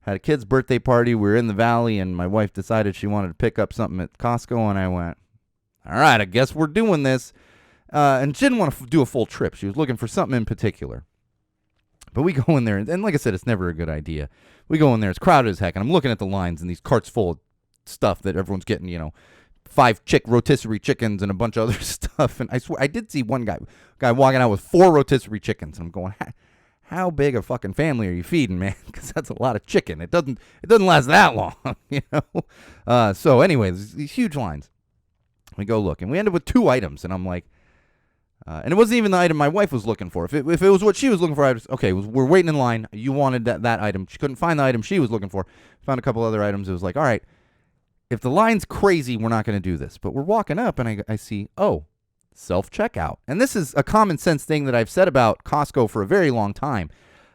Had a kid's birthday party. We were in the valley, and my wife decided she wanted to pick up something at Costco, and I went, all right, I guess we're doing this. And she didn't want to do a full trip. She was looking for something in particular. But we go in there, and like I said, it's never a good idea. We go in there, it's crowded as heck, and I'm looking at the lines and these carts full of stuff that everyone's getting, 5 rotisserie chickens and a bunch of other stuff. And I swear, I did see one guy walking out with 4 rotisserie chickens, and I'm going, how big a fucking family are you feeding, man? Because that's a lot of chicken. It doesn't last that long, So anyway, there's these huge lines. We go look, and we end up with 2 items, and I'm like, and it wasn't even the item my wife was looking for. If it was what she was looking for, I was, okay, we're waiting in line. You wanted that item. She couldn't find the item she was looking for. Found a couple other items. It was like, all right, if the line's crazy, we're not going to do this. But we're walking up, and I see, self-checkout. And this is a common sense thing that I've said about Costco for a very long time,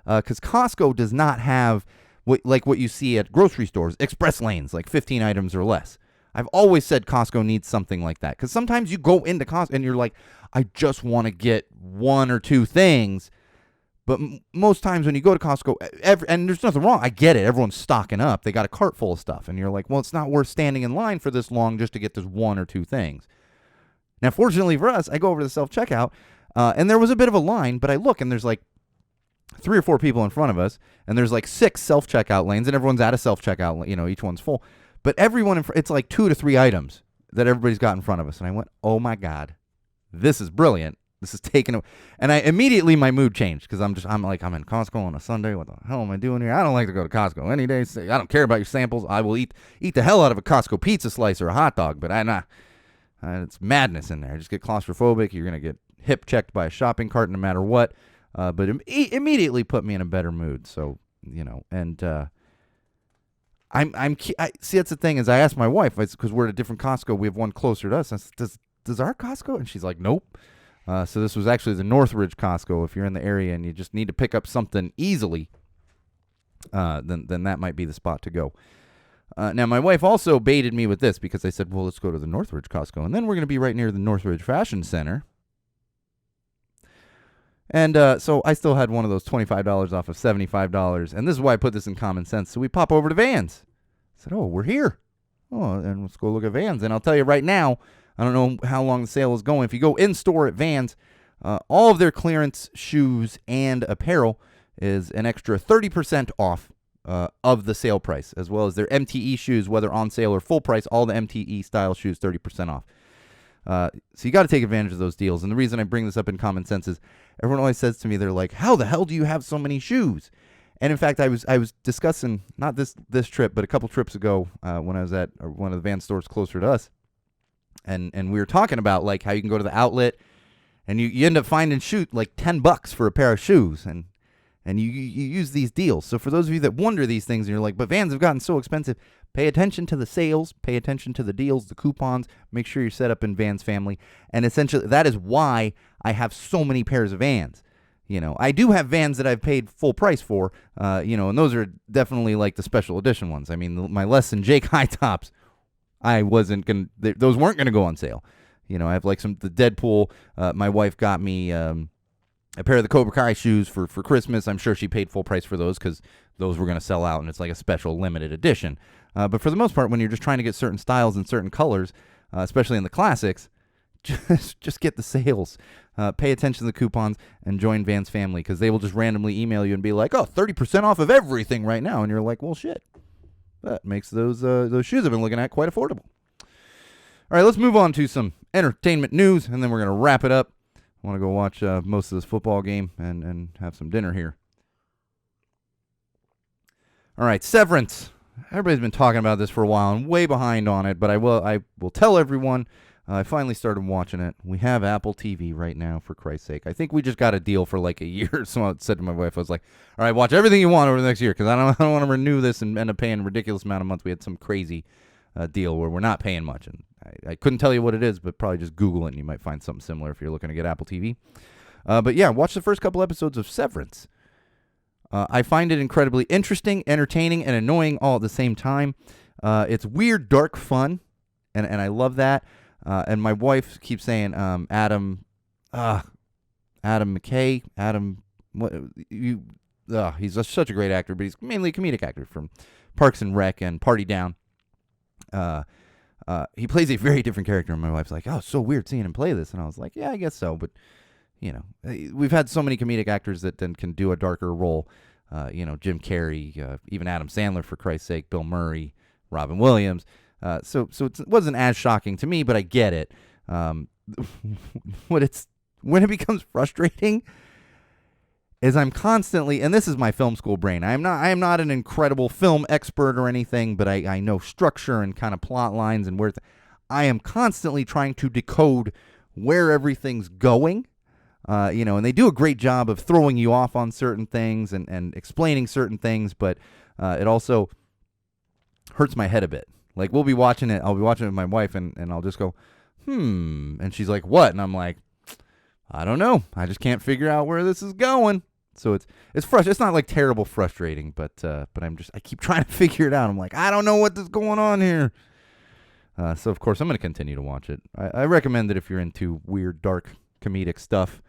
because Costco does not have what you see at grocery stores, express lanes, like 15 items or less. I've always said Costco needs something like that, because sometimes you go into Costco and you're like, I just want to get 1 or 2 things. But most times when you go to Costco, and there's nothing wrong. I get it. Everyone's stocking up. They got a cart full of stuff. And you're like, well, it's not worth standing in line for this long just to get this 1 or 2 things. Now, fortunately for us, I go over to the self-checkout, and there was a bit of a line, but I look, and there's like 3 or 4 people in front of us, and there's like 6 self-checkout lanes, and everyone's at a self-checkout, each one's full. But everyone, it's like 2 to 3 items that everybody's got in front of us. And I went, oh my God, this is brilliant. This is taking it. And immediately my mood changed, because I'm in Costco on a Sunday. What the hell am I doing here? I don't like to go to Costco any day. I don't care about your samples. I will eat the hell out of a Costco pizza slice or a hot dog, but it's madness in there. I just get claustrophobic. You're going to get hip checked by a shopping cart no matter what. But immediately put me in a better mood. So, and I see, that's the thing, is I asked my wife, because we're at a different Costco. We have one closer to us. I said, does our Costco? And she's like, nope. So this was actually the Northridge Costco. If you're in the area and you just need to pick up something easily, then that might be the spot to go. Now, my wife also baited me with this, because I said, well, let's go to the Northridge Costco. And then we're going to be right near the Northridge Fashion Center. And so I still had one of those $25 off of $75. And this is why I put this in common sense. So we pop over to Vans. I said, we're here. Oh, and let's go look at Vans. And I'll tell you right now, I don't know how long the sale is going. If you go in store at Vans, all of their clearance shoes and apparel is an extra 30% off of the sale price, as well as their MTE shoes, whether on sale or full price, all the MTE style shoes, 30% off. So you got to take advantage of those deals. And the reason I bring this up in common sense is everyone always says to me, they're like, how the hell do you have so many shoes? And in fact, I was discussing, not this trip, but a couple trips ago when I was at one of the Vans stores closer to us. And we were talking about like how you can go to the outlet and you end up finding like $10 for a pair of shoes. And you use these deals. So for those of you that wonder these things, and you're like, but Vans have gotten so expensive, pay attention to the sales, pay attention to the deals, the coupons, make sure you're set up in Vans family. And essentially, that is why I have so many pairs of Vans. I do have Vans that I've paid full price for, and those are definitely like the special edition ones. I mean, my Less Than Jake high tops, those weren't going to go on sale. I have like the Deadpool. My wife got me a pair of the Cobra Kai shoes for Christmas. I'm sure she paid full price for those, because those were going to sell out, and it's like a special limited edition. But for the most part, when you're just trying to get certain styles and certain colors, especially in the classics, just get the sales. Pay attention to the coupons and join Vans family, because they will just randomly email you and be like, 30% off of everything right now. And you're like, well, shit. That makes those shoes I've been looking at quite affordable. All right, let's move on to some entertainment news, and then we're going to wrap it up. I want to go watch most of this football game and have some dinner here. All right, Severance. Everybody's been talking about this for a while. I'm way behind on it, but I will tell everyone I finally started watching it. We have Apple TV right now, for Christ's sake. I think we just got a deal for like a year. So I said to my wife, I was like, all right, watch everything you want over the next year, because I don't want to renew this and end up paying a ridiculous amount of months. We had some crazy deal where we're not paying much. And I couldn't tell you what it is, but probably just Google it and you might find something similar if you're looking to get Apple TV. But yeah, watch the first couple episodes of Severance. I find it incredibly interesting, entertaining, and annoying all at the same time. It's weird, dark fun, and I love that. And my wife keeps saying, Adam McKay, what you? He's such a great actor, but he's mainly a comedic actor from Parks and Rec and Party Down. He plays a very different character, and my wife's like, "Oh, it's so weird seeing him play this," and I was like, "Yeah, I guess so." But we've had so many comedic actors that then can do a darker role. Jim Carrey, even Adam Sandler, for Christ's sake, Bill Murray, Robin Williams. So it wasn't as shocking to me, but I get it. When it becomes frustrating is I'm constantly, and this is my film school brain. I am not an incredible film expert or anything, but I know structure and kind of plot lines and where I am constantly trying to decode where everything's going. And they do a great job of throwing you off on certain things and explaining certain things, but it also hurts my head a bit. Like, I'll be watching it with my wife, and I'll just go, and she's like, what? And I'm like, I don't know. I just can't figure out where this is going. So it's frustrating. It's not like terrible frustrating, but I keep trying to figure it out. I'm like, I don't know what is going on here. So of course I'm going to continue to watch it. I recommend it if you're into weird, dark, comedic stuff.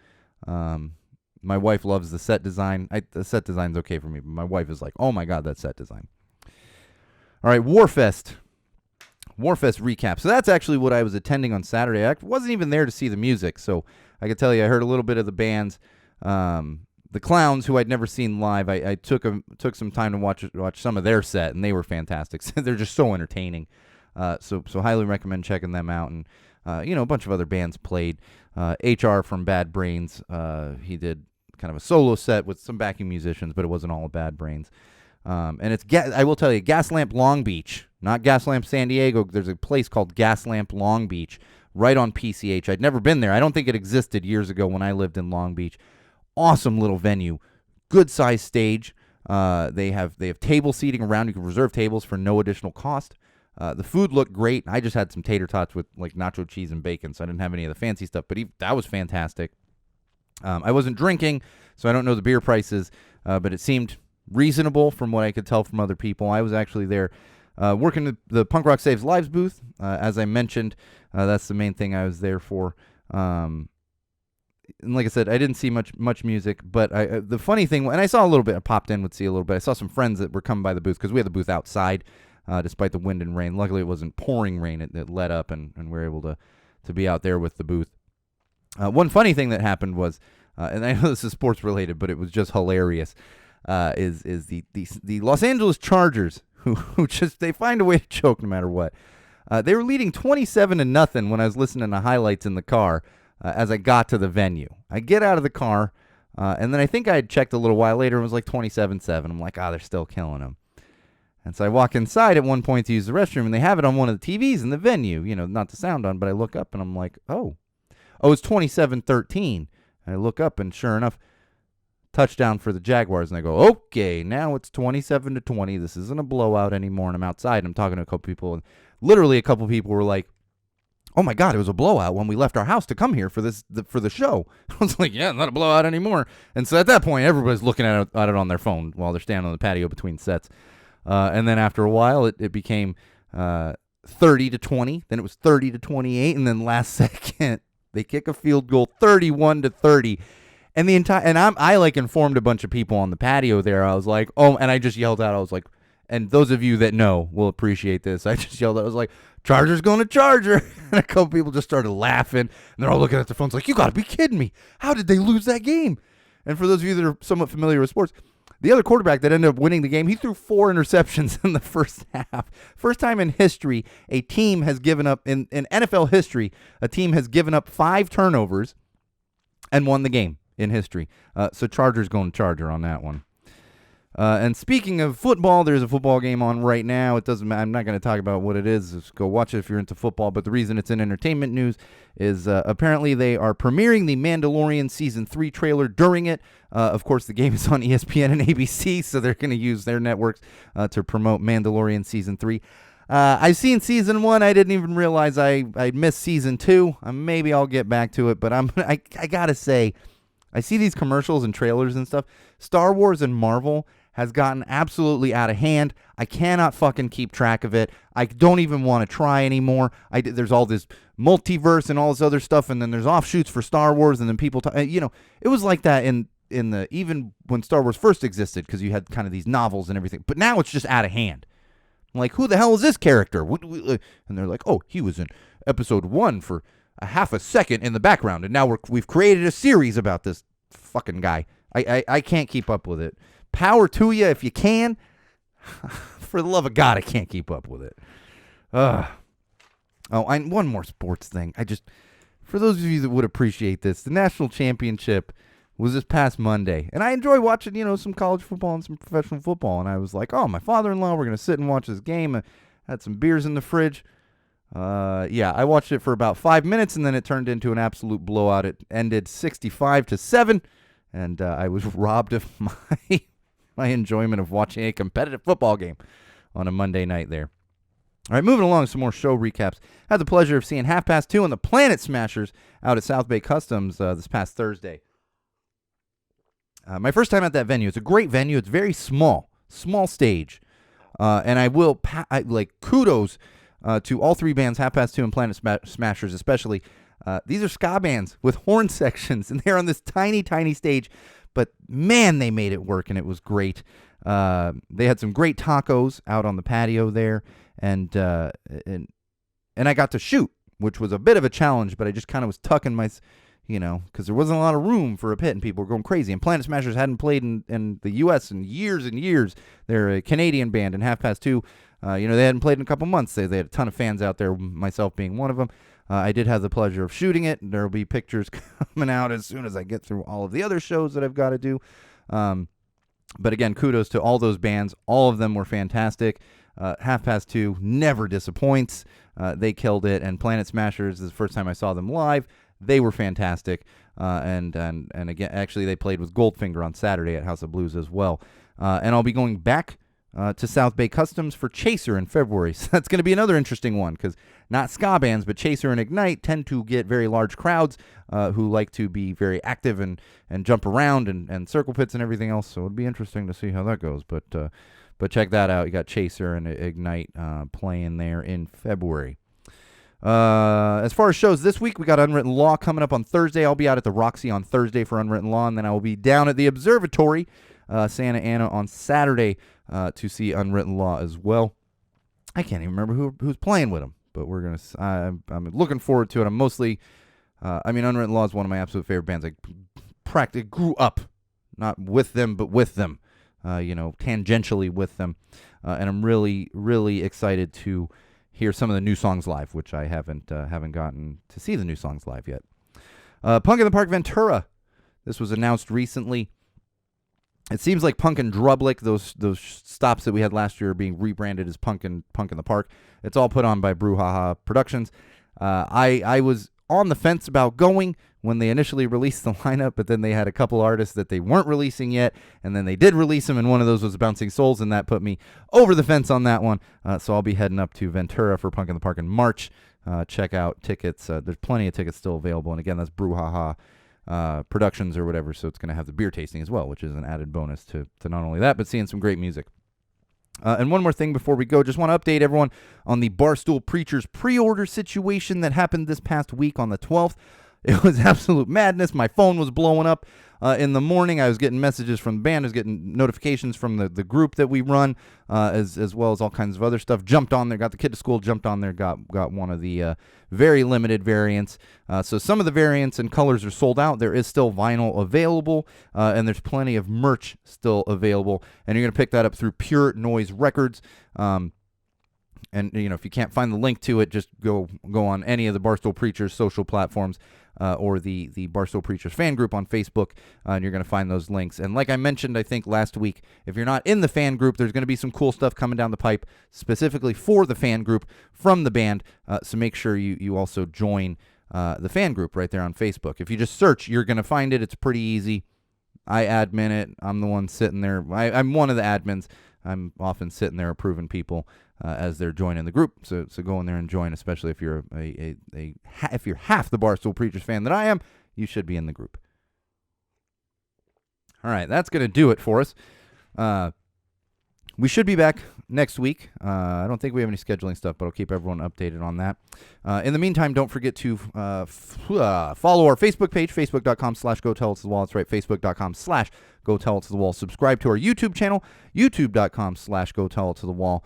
My wife loves the set design. The set design's okay for me, but my wife is like, oh my God, that set design. All right, Warfest recap. So that's actually what I was attending on Saturday. I wasn't even there to see the music, so I can tell you I heard a little bit of the bands. The Clowns, who I'd never seen live, I took some time to watch some of their set, and they were fantastic. They're just so entertaining. So highly recommend checking them out. And a bunch of other bands played. HR from Bad Brains, he did kind of a solo set with some backing musicians, but it wasn't all of Bad Brains. And I will tell you, Gaslamp Long Beach, not Gaslamp San Diego. There's a place called Gaslamp Long Beach right on PCH. I'd never been there. I don't think it existed years ago when I lived in Long Beach. Awesome little venue, good sized stage. They have table seating around. You can reserve tables for no additional cost. The food looked great. I just had some tater tots with like nacho cheese and bacon, so I didn't have any of the fancy stuff, but that was fantastic. I wasn't drinking, so I don't know the beer prices, but it seemed reasonable from what I could tell from other people. I was actually there working the Punk Rock Saves Lives booth. As I mentioned, that's the main thing I was there for. And like I said, I didn't see much music, but the funny thing, and I saw a little bit, I popped in, would see a little bit. I saw some friends that were coming by the booth because we had the booth outside, despite the wind and rain. Luckily, it wasn't pouring rain. It let up, and we were able to be out there with the booth. One funny thing that happened was, and I know this is sports related, but it was just hilarious, is the Los Angeles Chargers, who just, they find a way to choke no matter what. They were leading 27-0 when I was listening to highlights in the car. As I got to the venue, I get out of the car, and then I think I had checked a little while later, and it was like 27-7. I'm like, they're still killing them. And so I walk inside at one point to use the restroom, and they have it on one of the TVs in the venue, not the sound on, but I look up, and I'm like, it's 27-13. And I look up, and sure enough, touchdown for the Jaguars, and I go, okay, now it's 27-20. This isn't a blowout anymore, and I'm outside, and I'm talking to a couple people, and literally a couple people were like, oh my God, it was a blowout when we left our house to come here for the show. I was like, yeah, not a blowout anymore. And so at that point, everybody's looking at it on their phone while they're standing on the patio between sets. And then after a while, it became 30-20. Then it was 30-28. And then last second, they kick a field goal, 31-30. And I informed a bunch of people on the patio there. I was like, and I just yelled out, I was like, and those of you that know will appreciate this. I just yelled out, I was like, Chargers going to Charger. And a couple people just started laughing. And they're all looking at their phones like, you got to be kidding me. How did they lose that game? And for those of you that are somewhat familiar with sports, the other quarterback that ended up winning the game, he threw 4 interceptions in the first half. First time in history, a team has given up, in NFL history, a team has given up 5 turnovers and won the game in history. So Chargers going to Charger on that one. And speaking of football, there's a football game on right now. It doesn't matter. I'm not going to talk about what it is. Just go watch it if you're into football. But the reason it's in entertainment news is apparently they are premiering the Mandalorian Season 3 trailer during it. Of course, the game is on ESPN and ABC, so they're going to use their networks to promote Mandalorian Season 3. I've seen Season 1. I didn't even realize I missed Season 2. Maybe I'll get back to it, but I got to say, I see these commercials and trailers and stuff. Star Wars and Marvel has gotten absolutely out of hand. I cannot fucking keep track of it. I don't even want to try anymore. There's all this multiverse and all this other stuff, and then there's offshoots for Star Wars, and then people talk, it was like that in the even when Star Wars first existed, because you had kind of these novels and everything. But now it's just out of hand. I'm like, who the hell is this character? And they're like, oh, he was in episode 1 for a half a second in the background, and now we've created a series about this fucking guy. I can't keep up with it. Power to you if you can. For the love of God, I can't keep up with it. One more sports thing. For those of you that would appreciate this, the national championship was this past Monday, and I enjoy watching, some college football and some professional football, and I was like, oh, my father-in-law, we're going to sit and watch this game. I had some beers in the fridge. I watched it for about 5 minutes, and then it turned into an absolute blowout. It ended 65-7, and I was robbed of my enjoyment of watching a competitive football game on a Monday night there. All right, moving along, some more show recaps. Had the pleasure of seeing 2:30 and the Planet Smashers out at South Bay Customs this past Thursday. My first time at that venue. It's a great venue. It's very small stage. And I will, kudos to all three bands, 2:30 and Planet Smashers especially. These are ska bands with horn sections, and they're on this tiny, tiny stage. But, man, they made it work, and it was great. They had some great tacos out on the patio there, and I got to shoot, which was a bit of a challenge, but I just kind of was tucking my, because there wasn't a lot of room for a pit, and people were going crazy. And Planet Smashers hadn't played in the U.S. in years and years. They're a Canadian band, and 2:30, they hadn't played in a couple months. They had a ton of fans out there, myself being one of them. I did have the pleasure of shooting it. There will be pictures coming out as soon as I get through all of the other shows that I've got to do. But again, kudos to all those bands. All of them were fantastic. 2:30 never disappoints. They killed it. And Planet Smashers is the first time I saw them live. They were fantastic. And again, actually, they played with Goldfinger on Saturday at House of Blues as well. And I'll be going back to South Bay Customs for Chaser in February. So that's going to be another interesting one, because not ska bands, but Chaser and Ignite tend to get very large crowds who like to be very active and jump around and circle pits and everything else. So it'll be interesting to see how that goes. But check that out. You got Chaser and Ignite playing there in February. As far as shows this week, we got Unwritten Law coming up on Thursday. I'll be out at the Roxy on Thursday for Unwritten Law, and then I will be down at the Observatory, Santa Ana, on Saturday to see Unwritten Law as well. I can't even remember who's playing with them, but we're gonna. I'm looking forward to it. I'm mostly, Unwritten Law is one of my absolute favorite bands. I practically grew up, not with them, but with them, tangentially with them, and I'm really, really excited to hear some of the new songs live, which I haven't gotten to see the new songs live yet. Punk in the Park Ventura. This was announced recently. It seems like Punk and Drublick, those stops that we had last year, are being rebranded as Punk in the Park. It's all put on by Brouhaha Productions. I was on the fence about going when they initially released the lineup, but then they had a couple artists that they weren't releasing yet, and then they did release them, and one of those was Bouncing Souls, and that put me over the fence on that one. So I'll be heading up to Ventura for Punk in the Park in March. Check out tickets. There's plenty of tickets still available, and again, that's Brouhaha Productions or whatever, so it's going to have the beer tasting as well, which is an added bonus to not only that, but seeing some great music. And one more thing before we go, just want to update everyone on the Barstool Preachers pre-order situation that happened this past week on the 12th. It was absolute madness. My phone was blowing up in the morning. I was getting messages from the band. I was getting notifications from the group that we run, as well as all kinds of other stuff. Jumped on there, got the kid to school, jumped on there, got one of the very limited variants. So some of the variants and colors are sold out. There is still vinyl available, and there's plenty of merch still available. And you're going to pick that up through Pure Noise Records. And, if you can't find the link to it, just go on any of the Barstool Preachers social platforms, or the Barstool Preachers fan group on Facebook, and you're going to find those links. And like I mentioned, I think last week, if you're not in the fan group, there's going to be some cool stuff coming down the pipe specifically for the fan group from the band, so make sure you also join the fan group right there on Facebook. If you just search, you're going to find it. It's pretty easy. I admin it. I'm the one sitting there. I'm one of the admins. I'm often sitting there approving people as they're joining the group. So go in there and join, especially if you're if you're half the Barstool Preachers fan that I am, you should be in the group. All right, that's going to do it for us. We should be back next week. I don't think we have any scheduling stuff, but I'll keep everyone updated on that. In the meantime, don't forget to follow our Facebook page, facebook.com/GoTellItToTheWall. That's right, facebook.com/GoTellItToTheWall. Subscribe to our YouTube channel, youtube.com/GoTellItToTheWall.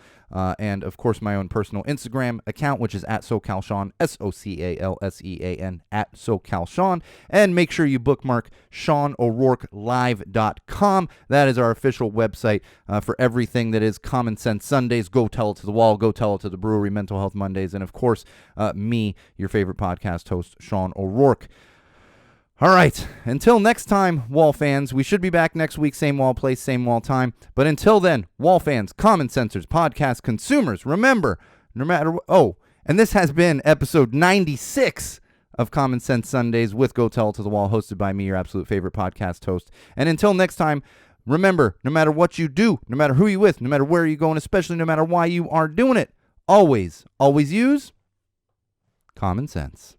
And, of course, my own personal Instagram account, which is at SoCalSean, SoCalSean, at SoCalSean. And make sure you bookmark SeanO'RourkeLive.com. That is our official website for everything that is Common Sense Sundays, Go Tell It to the Wall, Go Tell It to the Brewery, Mental Health Mondays, and, of course, me, your favorite podcast host, Sean O'Rourke. All right, until next time, Wall fans, we should be back next week, same wall place, same wall time. But until then, Wall fans, Common Sensors, podcast consumers, remember, no matter and this has been episode 96 of Common Sense Sundays with Go Tell It to the Wall, hosted by me, your absolute favorite podcast host. And until next time, remember, no matter what you do, no matter who you're with, no matter where you're going, especially no matter why you are doing it, always use common sense.